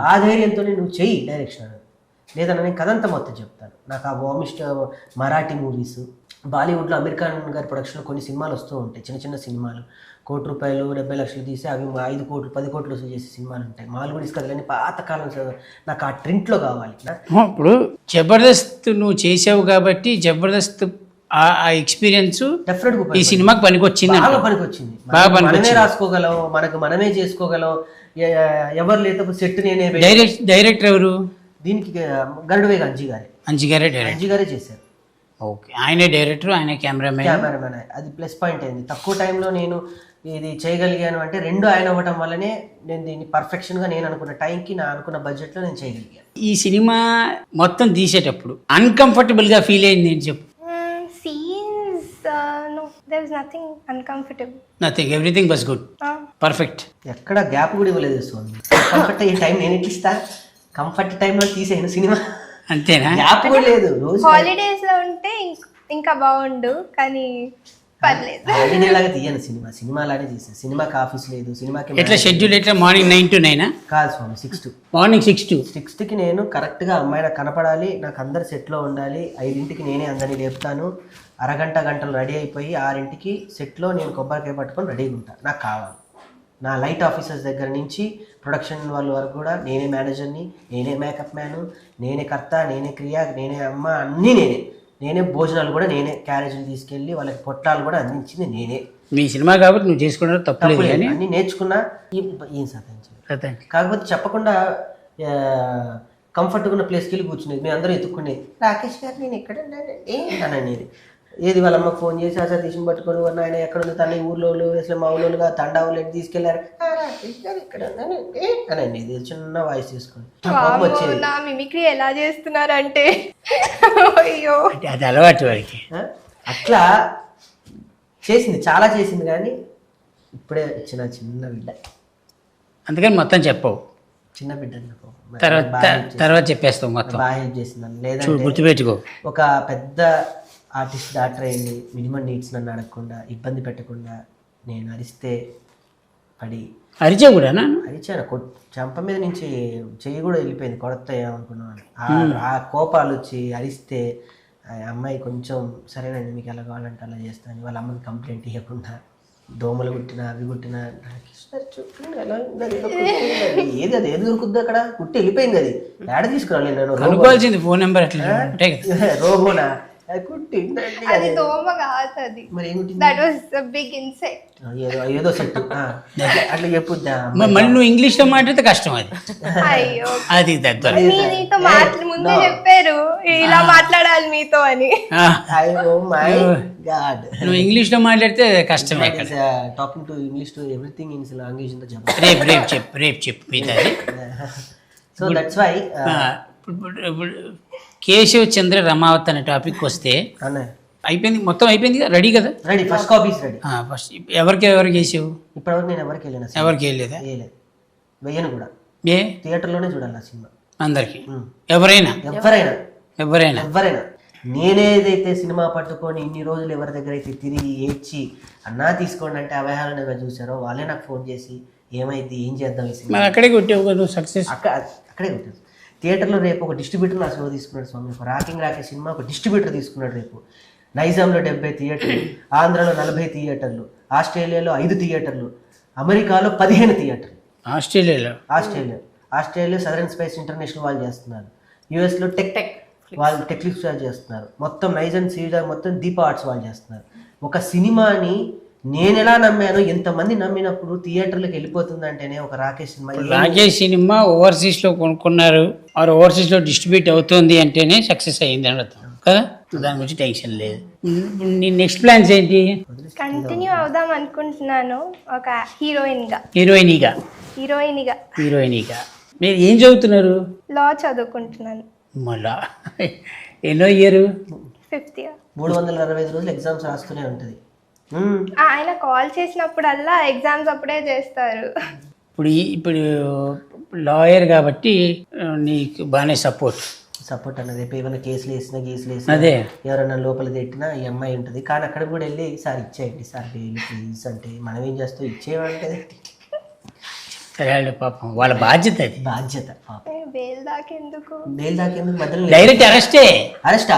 ఆ ధైర్యంతో నువ్వు చెయ్యి డైరెక్షన్ అని. లేదన్నా నేను కథంతా మొత్తం చెప్తాను. నాకు ఆ వామిస్ట్ మరాఠీ మూవీస్, బాలీవుడ్లో అమీర్ ఖాన్ గారి ప్రొడక్షన్లో కొన్ని సినిమాలు వస్తూ ఉంటాయి, చిన్న చిన్న సినిమాలు, ₹1,70,00,000 తీసి అవి 5 కోట్లు 10 కోట్లు వసూలు చేసే సినిమాలు ఉంటాయి. మాల్గుడీస్ కథలని పాతకాలం, నాకు ఆ ట్రెంట్లో కావాలి. ఇప్పుడు జబర్దస్త్ నువ్వు చేసావు కాబట్టి జబర్దస్త్ ఆ ఎక్స్పీరియన్స్ డెఫినెట్గా ఈ సినిమాకి పనికొచ్చింది, బాగా పనికొచ్చింది. మనమే రాసుకోగలం, మనకు మనమే చేసుకోగలం, ఎవరు లేకపోతే సెట్ నేనే. డైరెక్టర్ ఎవరు దీనికి? గరుడవేగ అంజీ గారే చేశారు. ఓకే, ఆయనే డైరెక్టర్, ఆయనే కెమెరామెన్. అది ప్లస్ పాయింట్ అయింది. తక్కువ టైంలో నేను ఇది చేయగలిగాను అంటే 2 ఆయన అవ్వటం వల్లనే నేను దీన్ని పర్ఫెక్షన్గా నేను అనుకున్న టైంకి, నా అనుకున్న బడ్జెట్లో నేను చేయగలిగాను. ఈ సినిమా మొత్తం తీసేటప్పుడు అన్కంఫర్టబుల్గా ఫీల్ అయింది నేను చెప్పు. Scenes, no, there was nothing uncomfortable. Nothing, everything was good, perfect. ఎక్కడ గ్యాప్ కూడా ఇవ్వలేదు స్వామి. కంఫర్ట్ అయ్యే టైం నేను ఎట్లా ఇస్తా? కంఫర్ట్ టైంలో తీసేయను సినిమా, అంతేనా? గ్యాప్ కూడా లేదు. రోజు హాలిడేస్ లో ఉంటే ఇంకా బాగుండు, కానీ పర్లేదు. హాలిడే లాగా తీయను సినిమా లాగే తీసాను. సినిమాకి ఆఫీస్ లేదు, సినిమాకి ఎట్లా షెడ్యూల్ ఎట్లా? మార్నింగ్ 9 to 9 కాదు స్వామి, 6 to మార్నింగ్ 6 to 6కి నేను కరెక్ట్గా అమ్మాయి నాకు కనపడాలి, నాకు అందరు సెట్లో ఉండాలి. 5ంటికి నేనే అందరినీ లేపుతాను, గంటలు రెడీ అయిపోయి 6ంటికి సెట్లో నేను కొబ్బరికాయ పట్టుకొని రెడీగా ఉంటాను. నాకు కావాలి. నా లైట్ ఆఫీసర్స్ దగ్గర నుంచి ప్రొడక్షన్ వాళ్ళ వరకు కూడా నేనే మేనేజర్ని, నేనే మేకప్ మ్యాను, నేనే కర్త, నేనే క్రియ, నేనే అమ్మ, అన్నీ నేనే భోజనాలు కూడా నేనే, క్యారేజీలు తీసుకెళ్ళి వాళ్ళకి పొట్టాలు కూడా అందించింది నేనే. మీ సినిమా కాబట్టి నువ్వు చేసుకున్నారు, తప్పలేదు కానీ అన్నీ నేర్చుకున్నా. ఏం సాధించాలి, కాకపోతే చెప్పకుండా కంఫర్ట్గా ఉన్న ప్లేస్కి వెళ్ళి కూర్చునేది. మేము అందరూ ఎత్తుక్కునేది, రాకేష్ గారు నేను ఎక్కడ అని అనేది. ఏది వాళ్ళ అమ్మకు ఫోన్ చేసి ఆ సతీష్ని పట్టుకొని ఆయన ఎక్కడ ఉంది, తన ఊర్లో అసలు మా ఊళ్ళోగా తండావులు ఎట్టి తీసుకెళ్లారు, రాకేష్ గారు ఇక్కడ అని అనేది చిన్న వాయిస్ తీసుకొని వచ్చేది. నా మిమిక్రీ ఎలా చేస్తున్నారంటే అయ్యో, అది అలవాటు వాడికి. అట్లా చేసింది, చాలా చేసింది. కానీ ఇప్పుడే చిన్న బిడ్డ, అందుకని మొత్తం చెప్పవు, చిన్న బిడ్డ తర్వాత చెప్పేస్తావు మొత్తం. బాగా హెల్ప్ చేసిందని. లేదంటే గుర్తుపెట్టుకో, ఒక పెద్ద ఆర్టిస్ట్ డాక్టర్ అయ్యింది, మినిమం నీడ్స్ నన్ను అడగకుండా, ఇబ్బంది పెట్టకుండా, నేను అరిస్తే పడి అరిచా కూడా అరిచాను. చెంప మీద నుంచి చెయ్యి కూడా వెళ్ళిపోయింది, కొడతాయేమనుకున్నాను. ఆ కోపాలు వచ్చి అరిస్తే ఆ అమ్మాయి కొంచెం సరేనండి మీకు ఎలా కావాలంటే అలా చేస్తాను, వాళ్ళ అమ్మని కంప్లైంట్ ఇవ్వకుండా, దోమలు కుట్టినా అవి కుట్టినా ఏది అది ఏది దొరుకుద్ది అక్కడ, కుట్టి వెళ్ళిపోయింది. అది ఏడ తీసుకురాలి నేను, అనుకోవాల్సింది ఫోన్ నెంబర్ అట్లా రోబోనా అది దోమ కాదు, అది that was a big insect. ఏదో సెట్ అట్లా చెప్పుద్దా. మళ్ళీ నువ్వు ఇంగ్లీష్ లో మాట్లాడితే కష్టం అది. అయ్యో, అది తగ్గదు. మీతో ముందే చెప్పారు ఇలా మాట్లాడాలి మీతో అని. నువ్వు ఇంగ్లీష్ లో మాట్లాడితే కష్టమే. Talking to English to everything in language in the job. రేపు చెప్పు మీది. సో దట్స్ వై కేశవ్ చంద్ర రమావత్ అనే టాపిక్ వస్తే అయిపోయింది, మొత్తం అయిపోయింది, రెడీ కదా? Ready, first copies ready. First ఎవరికి చేసావు? ఇప్పటివరకు నేను ఎవరికి వెళ్ళిన, ఎవరికి వెళ్ళలేదా? వెయ్యను కూడా. థియేటర్లోనే చూడాలి ఆ సినిమా అందరికి, ఎవరైనా. నేనేదైతే సినిమా పట్టుకొని ఇన్ని రోజులు ఎవరి దగ్గర అయితే తిరిగి ఏడ్చి అన్నా తీసుకోండి అంటే అవహేళనగా చూసారో వాళ్ళే నాకు ఫోన్ చేసి ఏమైంది, ఏం చేద్దాం ఈ సినిమా, అక్కడే కొట్టావు కదా సక్సెస్. అక్కడే కొట్టాను. థియేటర్లో రేపు ఒక డిస్ట్రిబ్యూటర్ నా షో తీసుకున్నాడు స్వామి. ఒక రాకింగ్ రాకే సినిమా ఒక డిస్ట్రిబ్యూటర్ తీసుకున్నాడు రేపు. నైజాంలో 70 థియేటర్లు, ఆంధ్రాలో 40 థియేటర్లు, ఆస్ట్రేలియాలో 5 థియేటర్లు, అమెరికాలో 15 థియేటర్లు. ఆస్ట్రేలియా సదరన్ స్పేస్ ఇంటర్నేషనల్ వాళ్ళు చేస్తున్నారు. యూఎస్లో టెక్ వాళ్ళు టెక్లిక్స్ వాళ్ళు చేస్తున్నారు. మొత్తం నైజాం సీజా మొత్తం దీపా ఆర్ట్స్ వాళ్ళు చేస్తున్నారు. ఒక సినిమాని నేను ఎలా నమ్మానో ఎంతమంది నమ్మినప్పుడు థియేటర్లకు వెళ్ళిపోతుందంటేనే ఒక రాకేష్ సినిమా ఓవర్సీస్ లో కొనుక్కున్నారు, ఓవర్సీస్ లో డిస్ట్రిబ్యూట్ అవుతుంది అంటేనే సక్సెస్ అయ్యింది అని అర్థం కదా. దాని గురించి టెన్షన్ లేదు. నీ నెక్స్ట్ ప్లాన్స్ ఏంటి? కంటిన్యూ అవుదాం అనుకుంటున్నాను ఒక హీరోయిన్గా. మీరు ఏం చదువుతున్నారు? లా చదువుకుంటున్నాను. మళ్ళా ఎన్నో ఇయర్? 5th year. 365 రోజులు ఎగ్జామ్స్ రాస్తూనే ఉంటుంది. ఆయన కాల్ చేసినప్పుడల్లా ఎగ్జామ్స్ అప్పుడే చేస్తారు. ఇప్పుడు లాయర్ కాబట్టి నీకు బాగానే సపోర్ట్ అన్నది. రేపు ఏమైనా కేసులు వేసినా అదే ఎవరైనా లోపల తిట్టినా ఈ అమ్మాయి ఉంటుంది. కానీ అక్కడ కూడా వెళ్ళి సార్ ఇచ్చేయండి సార్ బెయిల్ ప్లీజ్ అంటే మనం ఏం చేస్తాం, ఇచ్చేయమంటే పాపం వాళ్ళ బాధ్యత. అది బాధ్యత. బెయిల్ దాకెందుకు మధ్యలో డైరెక్ట్ అరెస్టా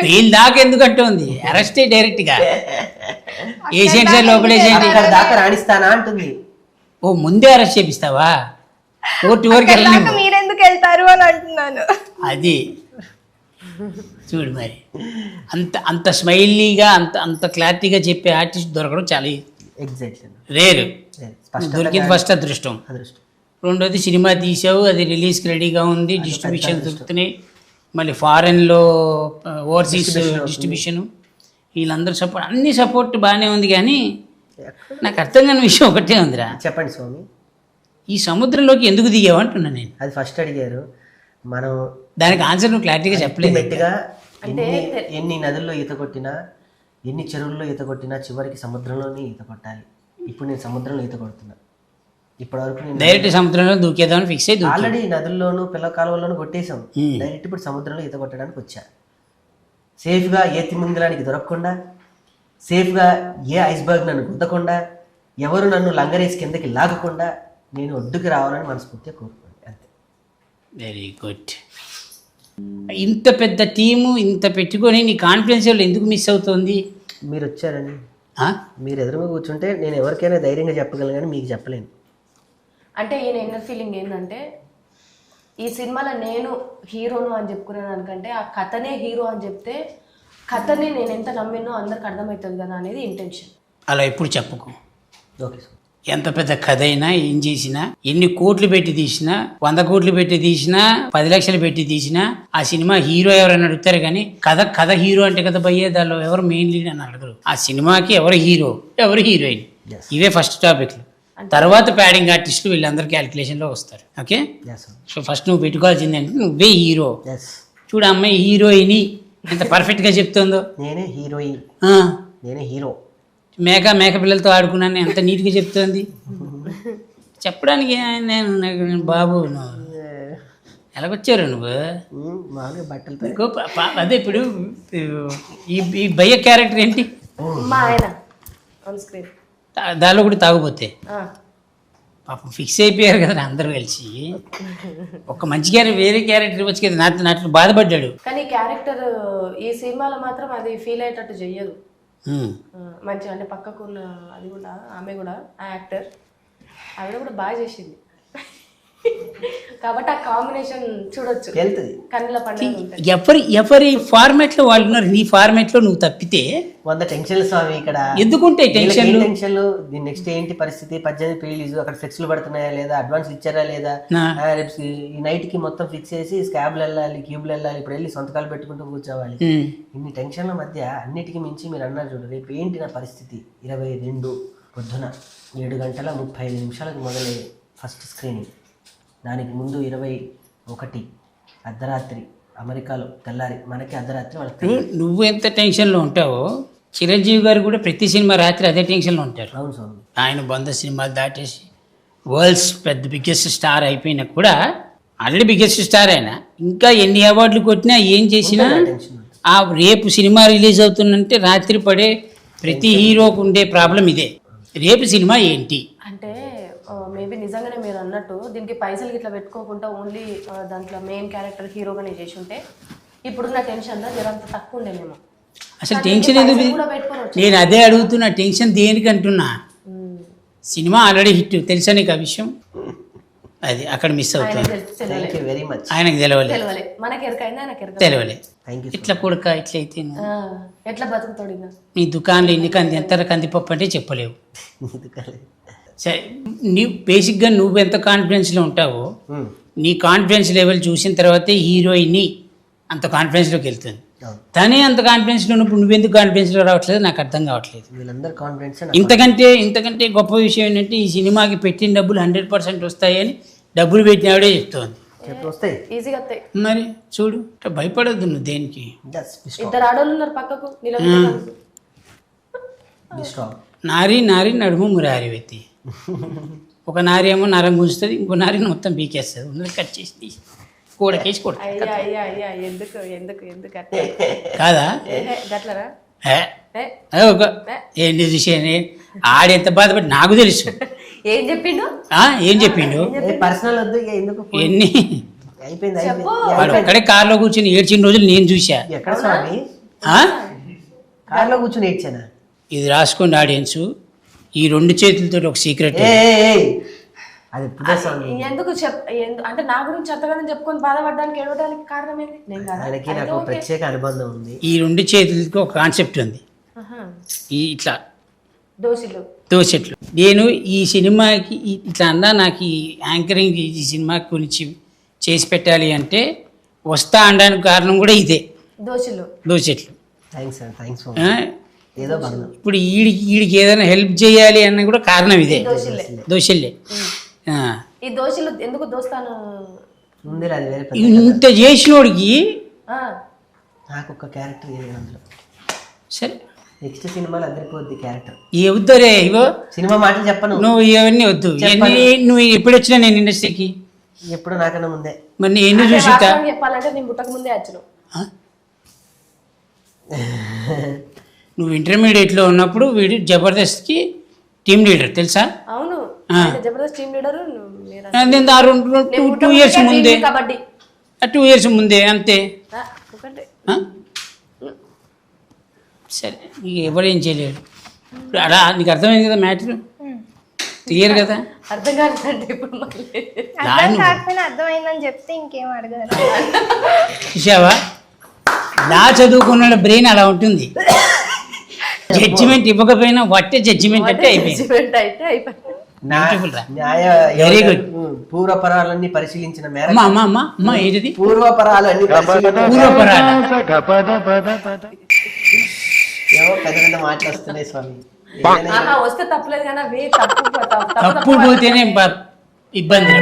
బెయిల్ దాకెందుకు అంటుంది? అరెస్టే డైరెక్ట్ గా ఏసీఎంసీ లోపలేసేయండి దాకా రాణిస్తానా అంటుంది. ఓ ముందే అరెస్ట్ చేపిస్తావా? కోర్టు వరకు మీరెందుకు వెళ్తారు అని అంటున్నాను. అది చూడు మరి అంత స్మైలీగా అంత క్లారిటీగా చెప్పే ఆర్టిస్ట్ దొరకడం చాలా రేరు. దొరికింది ఫస్ట్ అదృష్టం. రెండోది సినిమా తీసావు, అది రిలీజ్కి రెడీగా ఉంది, డిస్ట్రిబ్యూషన్ దొరుకుతున్నాయి, మళ్ళీ ఫారెన్లో ఓవర్సీస్ డిస్ట్రిబ్యూషను, వీళ్ళందరూ సపోర్ట్, అన్ని సపోర్ట్ బాగానే ఉంది. కానీ నాకు అర్థం కాని విషయం ఒకటే ఉందిరా. చెప్పండి స్వామి. ఈ సముద్రంలోకి ఎందుకు దిగావు అంటున్నా నేను. అది ఫస్ట్ అడిగారు. మనం దానికి ఆన్సర్ నువ్వు క్లారిటీగా చెప్పలేదు. గట్టిగా ఎన్ని నదుల్లో ఈత కొట్టినా, ఎన్ని చెరువుల్లో ఈత కొట్టినా చివరికి సముద్రంలోనే ఈత కొట్టాలి. ఇప్పుడు నేను సముద్రంలో ఈత కొడుతున్నా. ఇప్పటివరకు నేను డైరెక్ట్ సముద్రంలో దూకేద్దామని ఫిక్స్ అయ్యి ఆల్రెడీ నదుల్లోనూ పిల్ల కాలువల్లోనూ కొట్టేశాం. డైరెక్ట్ ఇప్పుడు సముద్రంలో ఈత కొట్టడానికి వచ్చా. సేఫ్గా ఏ తిమింగలానికి దొరకకుండా, సేఫ్గా ఏ ఐస్బర్గ్ నన్ను గుద్దకుండా, ఎవరు నన్ను లంగరేసి కిందకి లాగకుండా నేను ఒడ్డుకి రావాలని మనస్ఫూర్తిగా కోరుకోండి. అంతే. Very good. ఇంత పెద్ద టీము ఇంత పెట్టుకొని నీ కాన్ఫిడెన్స్ లెవెల్ ఎందుకు మిస్ అవుతుంది? మీరు వచ్చారని. మీరు ఎదురుగా కూర్చుంటే నేను ఎవరికైనా ధైర్యంగా చెప్పగలను, కానీ మీకు చెప్పలేను. అంటే ఈయన ఇన్నర్ ఫీలింగ్ ఏంటంటే ఈ సినిమాలో నేను హీరోను అని చెప్పుకునే దానికంటే ఆ కథనే హీరో అని చెప్తే కథని నేను ఎంత నమ్మినో అందరికి అర్థమవుతుంది కదా అనేది ఇంటెన్షన్. అలా ఎప్పుడు చెప్పుకో. Okay sir. ఎంత పెద్ద కథ అయినా ఏం చేసినా, ఎన్ని కోట్లు పెట్టి తీసినా, 100 కోట్లు పెట్టి తీసినా, 10 లక్షలు పెట్టి తీసినా ఆ సినిమా హీరో ఎవరైనా అడుగుతారు. కానీ కథ హీరో అంటే కదా భయ్యే, దానిలో ఎవరు మెయిన్ లీడ్ అని అడగరు. ఆ సినిమాకి ఎవరు హీరో, ఎవరు హీరోయిన్, ఇవే ఫస్ట్ టాపిక్లు. తర్వాత ప్యాడింగ్ ఆర్టిస్టులు వీళ్ళందరూ క్యాలిక్యులేషన్లో వస్తారు. ఓకే. సో ఫస్ట్ నువ్వు పెట్టుకోవాల్సింది అంటే నువ్వే హీరో. చూడు అమ్మాయి హీరోయిన్ ఎంత పర్ఫెక్ట్గా చెప్తుందో. నేనే హీరోయిన్, నేనే హీరో. మేక పిల్లలతో ఆడుకున్నాను ఎంత నీట్గా చెప్తుంది. చెప్పడానికి నేను బాబు ఎలాగొచ్చారు నువ్వు? బట్టలతో. అదే ఇప్పుడు ఈ భయ్య క్యారెక్టర్ ఏంటి? మా ఆయన ఆన్ స్క్రీన్ దానిలో కూడా తాగుపోతే పాపం ఫిక్స్ అయిపోయారు కదా అందరూ కలిసి. ఒక మంచి క్యారెక్టర్ వేరే క్యారెక్టర్ ఇవ్వచ్చు కదా. నాటి బాధపడ్డాడు. కానీ క్యారెక్టర్ ఈ సినిమాలో మాత్రం అది ఫీల్ అయ్యేటట్టు చెయ్యదు. మంచిగా అంటే పక్కకున్న అది కూడా ఆమె కూడా ఆ యాక్టర్ ఆవిడ కూడా బాగా చేసింది కాబట్టి ఆ కాంబినేషన్ చూడొచ్చు, కన్నుల పండుగ. ఎవరి ఫార్మాట్ లో వాళ్ళు ఉన్నారు. నీ ఫార్మాట్ లో నువ్వు తప్పితే 100 టెన్షన్లు స్వామి. ఇక్కడ ఎందుకుంటాయి టెన్షన్లు? నెక్స్ట్ ఏంటి పరిస్థితి, 18 పెళ్లి అక్కడ ఫ్లెక్స్లు పడుతున్నాయా లేదా, అడ్వాన్స్ ఇచ్చారా లేదా, ఈ నైట్ కి మొత్తం ఫిక్స్ చేసి స్కాబ్లు వెళ్ళాలి, క్యూబ్లు వెళ్ళాలి, ఇప్పుడు వెళ్ళి సొంతకాలు పెట్టుకుంటూ కూర్చోవాలి. ఇన్ని టెన్షన్ల మధ్య అన్నిటికీ మించి మీరు అన్నారు చూడు, రేపు ఏంటి నా పరిస్థితి. 22 పొద్దున 7:35 మొదలయ్యే ఫస్ట్ స్క్రీనింగ్. దానికి ముందు 21 అర్ధరాత్రి అమెరికాలో తెల్లారి, మనకి అర్ధరాత్రి వాళ్ళకి. నువ్వు ఎంత టెన్షన్లో ఉంటావో చిరంజీవి గారు కూడా ప్రతి సినిమా రాత్రి అదే టెన్షన్లో ఉంటారు. అవును స్వామి. ఆయన 100 సినిమాలు దాటేసి వరల్డ్స్ పెద్ద బిగ్గెస్ట్ స్టార్ అయిపోయినా కూడా, ఆల్రెడీ బిగ్గెస్ట్ స్టార్ అయినా ఇంకా ఎన్ని అవార్డులు కొట్టినా ఏం చేసినా ఆ రేపు సినిమా రిలీజ్ అవుతుందంటే రాత్రి పడే ప్రతి హీరోకు ఉండే ప్రాబ్లం ఇదే. రేపు సినిమా ఏంటి అంటే మేబీ నిజంగానే మీరు అన్నట్టు దీనికి పైసలు ఇట్లా పెట్టుకోకుండా ఓన్లీ దాంట్లో మెయిన్ క్యారెక్టర్ హీరోగానే చేసి ఉంటే ఇప్పుడున్న టెన్షన్లో జరంత తక్కువ ఉండేనేమో. అసలు టెన్షన్ ఎందుకు? కూడా పెట్టుకోవచ్చు. నేను అదే అడుగుతున్నా, టెన్షన్ దేనికి అంటున్నా. సినిమా ఆల్రెడీ హిట్, తెలుసా నీకు ఆ విషయం? అది అక్కడ మిస్ అవుతుంది. Thank you very much. ఆయనకు తెలవలే, తెలవలే, మనకి ఎరకైందా ఆయనకి ఎరక తెలవలే. Thank you. ఇట్లా కొడుక ఇట్లయితే ఎట్లా బతుకుతాడు ఇంకా? నీ దుకాణంలో ఎన్ని కంది ఎంత కందిపప్పు అంటే చెప్పలేవు. సరే, బేసిక్గా నువ్వు ఎంత కాన్ఫిడెన్స్లో ఉంటావో నీ కాన్ఫిడెన్స్ లెవెల్ చూసిన తర్వాతే హీరోయిన్ని అంత కాన్ఫిడెన్స్లోకి వెళ్తుంది. తనే అంత కాన్ఫిడెన్స్లో ఉన్నప్పుడు నువ్వెందుకు కాన్ఫిడెన్స్లో రావట్లేదు నాకు అర్థం కావట్లేదు. వీళ్ళందరూ కాన్ఫిడెన్స్. ఇంతకంటే గొప్ప విషయం ఏంటంటే ఈ సినిమాకి పెట్టిన డబ్బులు 100% వస్తాయని డబ్బులు పెట్టినవాడే చెప్తోంది. వస్తాయి, ఈజీగా వస్తాయి. మరి చూడు, భయపడద్దు నువ్వు దేనికి. ఇద్దరు ఆడోళ్ళు ఉన్నారు పక్కకు, నారి నారి నడుము మురారి వ్యక్తి. ఒక నారి ఏమో నరం గుంజుతుంది, ఇంకో నారిని మొత్తం పీకేస్తుంది. ఉన్నది కట్ చేసి తీసి కూడకేసి కొడు. అయ్యా ఎందుకు ఎందుకు ఎందుకు కాదా? గట్లరా ఏంటి విషయం? ఆడెంత బాధపడి నాకు తెలుసు. ఏం చెప్పిండు? ఏం చెప్పిండు? పర్సనల్ వద్దు ఎందుకు. ఎన్ని అయిపోయింది. వాడు ఒక్కడే కార్లో కూర్చొని ఏడ్చిన రోజులు నేను చూసా. ఎక్కడ స్వామి? కార్లో కూర్చొని ఏడ్చానా? ఇది రాసుకోండి ఆడియన్స్, ఈ 2 చేతులతో ఒక సీక్రెట్. అది ఎందుకు అంటే నా గురించి చెత్తగానే చెప్పుకొని బాధపడడానికి ఏడవడానికి కారణం ఏంది? ఆయనకి నాకు ప్రత్యేక అనుబంధం ఉంది. ఈ 2 చేతులకి ఒక కాన్సెప్ట్ ఉంది, ఈ ఇట్లా దోసెట్లు. నేను ఈ సినిమాకి ఇట్లా అన్నా, నాకు ఈ యాంకరింగ్ ఈ సినిమా గురించి చేసి పెట్టాలి అంటే వస్తా అనడానికి కారణం కూడా ఇదే, దోసెట్లు. ఇప్పుడు ఈడికి ఏదైనా హెల్ప్ చేయాలి అన్న కూడా కారణం ఇదే, దోశలే. ఈ దోశలు ఎందుకు దోస్తాను ఇంత చేసినోడికి నాకు ఒక క్యారెక్టర్ అందులో. సరే, నెక్స్ట్ సినిమాలో అదిరిపోద్ది క్యారెక్టర్. వద్దురే ఇగో సినిమా మాటలు చెప్పను, నువ్వు ఇవన్నీ వద్దు. నువ్వు ఎప్పుడు వచ్చినా నేను ఇండస్ట్రీకి ఎప్పుడు నాకన్నా ముందే. మరి నేను ఎందుకు చూసి చెప్పాలంటే నేను పుట్టక ముందే వచ్చాను. నువ్వు ఇంటర్మీడియట్లో ఉన్నప్పుడు వీడు జబర్దస్త్కి టీమ్ లీడర్ తెలుసా? అవును, జబర్దస్త్ టీమ్ లీడర్. 2 years ముందే, 2 years ముందే అంతే. సరే, నీకు ఎవడేం చేయలేడు. అలా నీకు అర్థమైంది కదా మ్యాటర్, క్లియర్ కదా? అర్థం కాదంటే ఇప్పుడు అర్థమైందని చెప్తే ఇంకేం అడగదు. చూసావా, నా చదువుకున్న బ్రెయిన్ అలా ఉంటుంది. జడ్జిమెంట్ ఇవ్వకపోయినా వట్టే జడ్జిమెంట్ అంటే అయిపోయింది. Very good. పూర్వపరాలన్నీ పరిశీలించిన మేర ఏంటిది పూర్వపరాలన్నీ పూర్వపరాలు పెద్ద పెద్ద మాటలు వస్తున్నాయి స్వామి. వస్తే తప్పలేదు కానీ తప్పు పోతేనే ఇబ్బంది.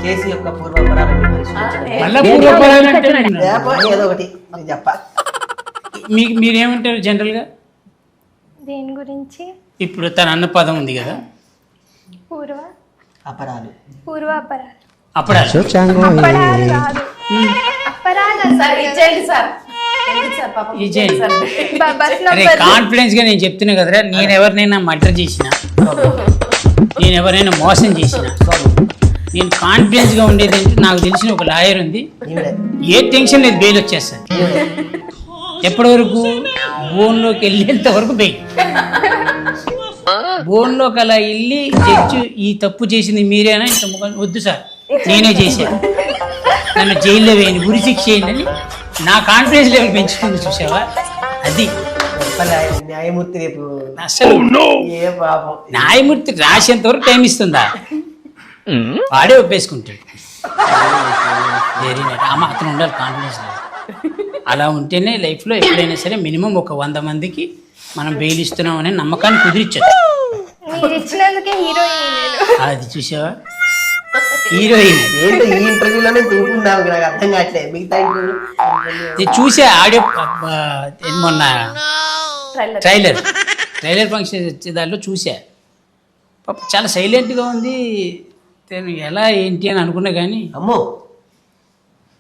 కేసు యొక్క పూర్వపరాలన్నీ పరిశీలించిన ఏదో ఒకటి చెప్ప. మీరేమంటారు జనరల్గా దేని గురించి? ఇప్పుడు తన అన్న పదం ఉంది కదా, అపరాలు. కాన్ఫిడెన్స్ గా నేను చెప్తున్నా కదరా, నేను ఎవరినైనా మర్డర్ చేసినా, నేను ఎవరైనా మోసం చేసినా, నేను కాన్ఫిడెన్స్ గా ఉండేదంటే నాకు తెలిసిన ఒక లాయర్ ఉంది, ఏ టెన్షన్ లేదు, బెయిల్ వచ్చేస్తాను. ఎప్పటి వరకు? బోన్లోకి వెళ్ళేంత వరకు బెయిల్. బోన్లోకి అలా వెళ్ళి జడ్జి ఈ తప్పు చేసింది మీరేనా, ఇంత వద్దు సార్ నేనే చేశాను, నన్ను జైల్లో వేయండి, ఉరి శిక్ష చేయండి అని నా కాన్ఫిడెన్స్ లెవెల్ పెంచుతుంది. చూసావా, అది న్యాయమూర్తి రేపు అసలు న్యాయమూర్తి రాసేంత వరకు టైం ఇస్తుందా? వాడే ఒప్పేసుకుంటాడు. Very night. ఆ మాత్రం ఉండాలి కాన్ఫిడెన్స్ లెవెల్. అలా ఉంటేనే లైఫ్లో ఎప్పుడైనా సరే మినిమం ఒక 100 మందికి మనం బెయిల్ ఇస్తున్నాం అనే నమ్మకాన్ని కుదిరించచ్చు. అది చూసావా, హీరోయిన్ ఈ ఇంటర్వ్యూలోనే నాకు అర్థం కావట్లేదు. మిగతా చూసా ఆడియో మొన్న ట్రైలర్ ఫంక్షన్ వచ్చే దాంట్లో చూసా. పాప చాలా సైలెంట్గా ఉంది, నేను ఎలా ఏంటి అని అనుకున్నా కానీ అమ్మో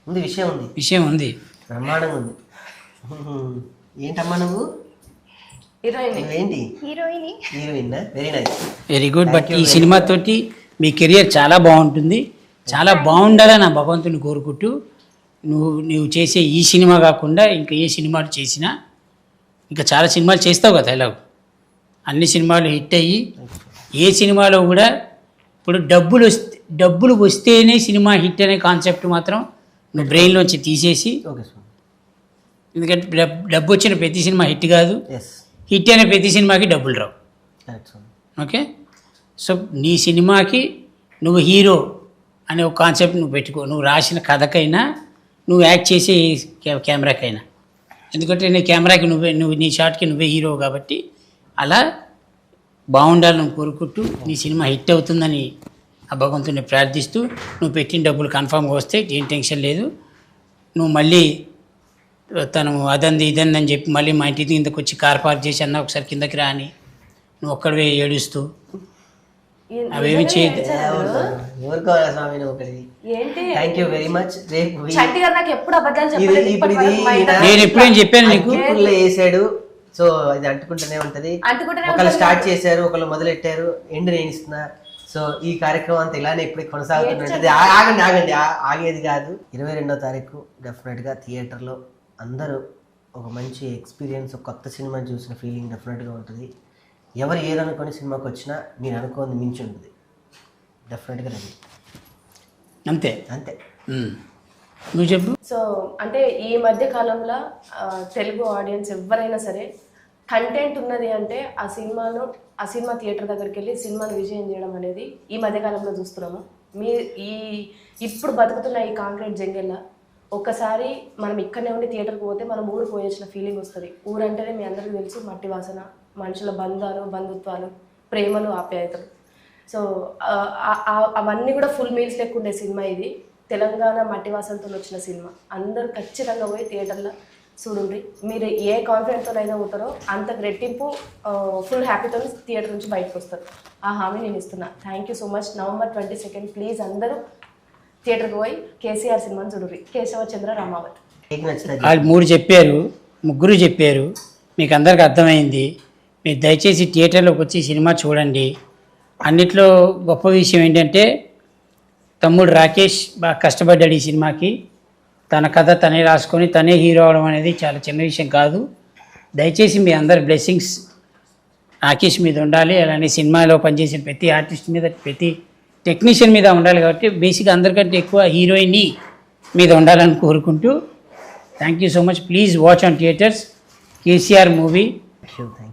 ఉంది, విషయం ఉంది, బ్రహ్మాండంగా ఉంది. ఏంటమ్మా నువ్వు? ఏంటి heroine? Very nice, very good. But ఈ సినిమా తోటి మీ కెరియర్ చాలా బాగుంటుంది, చాలా బాగుండాలని నా భగవంతుని కోరుకుంటూ నువ్వు చేసే ఈ సినిమా కాకుండా ఇంకా ఏ సినిమాలు చేసినా, ఇంకా చాలా సినిమాలు చేస్తావు కదా ఎలాగో, అన్ని సినిమాలు హిట్ అయ్యి ఏ సినిమాలో కూడా ఇప్పుడు డబ్బులు వస్తేనే సినిమా హిట్ అనే కాన్సెప్ట్ మాత్రం నువ్వు బ్రెయిన్లోంచి తీసేసి, ఓకే స్వామి. ఎందుకంటే డబ్బు వచ్చిన ప్రతి సినిమా హిట్ కాదు, ఎస్, హిట్ అయిన ప్రతి సినిమాకి డబ్బులు రావు. కరెక్ట్ స్వామి. ఓకే, సో నీ సినిమాకి నువ్వు హీరో అనే ఒక కాన్సెప్ట్ నువ్వు పెట్టుకో, నువ్వు రాసిన కథకైనా నువ్వు యాక్ట్ చేసే కెమెరాకైనా, ఎందుకంటే నీ కెమెరాకి నువ్వు నీ షాట్కి నువ్వే హీరో కాబట్టి అలా బాగుండాలని కోరుకుంటూ నీ సినిమా హిట్ అవుతుందని ఆ భగవంతుని ప్రార్థిస్తూ, నువ్వు పెట్టిన డబ్బులు కన్ఫామ్గా వస్తే ఏం టెన్షన్ లేదు. నువ్వు మళ్ళీ తను అదంది ఇదంది అని చెప్పి మళ్ళీ మా ఇంటి కిందకు వచ్చి కార్ పార్క్ చేసి అన్న ఒకసారి కిందకి రా అని నువ్వు ఒక్కడివే ఏడుస్తూ అవేమి చేయదు. ఊరుకోవాలా స్వామి నువ్వు ఒకటి. ఏంటి థ్యాంక్ యూ వెరీ మచ్. రేపు చంటి గారు నాకు ఎప్పుడు అబద్ధాలు ఇది చెప్పలేదు ఇప్పుడు ఇప్పటి వరకు మా ఇంట్లో. నేను ఎప్పుడేం చెప్పాను నీకు? అగ్గిపుల్ల వేసాడు, సో ఇది అంటుకుంటూనే ఉంటది. అంటుకుంటూనే ఒకళ్ళు ఉంటది. స్టార్ట్ చేశారు, ఒకళ్ళు మొదలెట్టారు, ఎండ్ నేను ఇస్తున్నా. సో ఈ కార్యక్రమం అంతా ఇలానే ఇప్పుడు కొనసాగుతుంటుంది. ఆగండి ఆగేది కాదు. 22వ తారీఖు డెఫినెట్గా థియేటర్లో అందరూ ఒక మంచి ఎక్స్పీరియన్స్, ఒక కొత్త సినిమా చూసిన ఫీలింగ్ డెఫినెట్గా ఉంటుంది. ఎవరు ఏదనుకొని సినిమాకి వచ్చినా నేను అనుకోని మించి ఉంటుంది. డెఫినెట్గా రండి, అంతే అంతే. నువ్వు చెప్పు. సో అంటే ఈ మధ్య కాలంలో తెలుగు ఆడియన్స్ ఎవరైనా సరే కంటెంట్ ఉన్నది అంటే ఆ సినిమా థియేటర్ దగ్గరికి వెళ్ళి సినిమాను విజయం చేయడం అనేది ఈ మధ్యకాలంలో చూస్తున్నాము. ఇప్పుడు బతుకుతున్న ఈ కాంక్రీట్ జంగెల్లా ఒక్కసారి మనం ఇక్కడనే ఉండి థియేటర్కి పోతే మనం ఊరు పోయొచ్చిన ఫీలింగ్ వస్తుంది. ఊరంటేనే మీ అందరికీ తెలుసు, మట్టి వాసన, మనుషుల బంధాలు, బంధుత్వాలు, ప్రేమలు, ఆప్యాయతలు. సో అవన్నీ కూడా ఫుల్ మీల్స్ లెక్క ఉండే సినిమా ఇది. తెలంగాణ మట్టి వాసనతో వచ్చిన సినిమా. అందరూ ఖచ్చితంగా పోయి థియేటర్లో చూడండి. మీరు ఏ కాన్ఫిడెంట్తోనైనా పోతారో అంతకు రెట్టింపు ఫుల్ హ్యాపీతో థియేటర్ నుంచి బయటకు వస్తారు. ఆ హామీ నేను ఇస్తున్నా. Thank you so much. November 22 please అందరూ థియేటర్కి పోయి కేసీఆర్ సినిమాని చూడండి. కేశవచంద్ర రామావత్. మీకు నచ్చుతుంది. వాళ్ళు ముగ్గురు చెప్పారు, మీకు అందరికి అర్థమైంది. మీరు దయచేసి థియేటర్లోకి వచ్చి సినిమా చూడండి. అన్నిట్లో గొప్ప విషయం ఏంటంటే తమ్ముడు రాకేష్ బాగా కష్టపడ్డాడు ఈ సినిమాకి. తన కథ తనే రాసుకొని తనే హీరో అవడం అనేది చాలా చిన్న విషయం కాదు. దయచేసి మీ అందరి బ్లెస్సింగ్స్ రాకేష్ మీద ఉండాలి. అలానే సినిమాలో పనిచేసిన ప్రతి ఆర్టిస్ట్ మీద, ప్రతి టెక్నీషియన్ మీద ఉండాలి. కాబట్టి బేసిక్గా అందరికంటే ఎక్కువ హీరోయిన్ మీద ఉండాలని కోరుకుంటూ thank you so much. Please watch on theatres KCR movie. Thank you.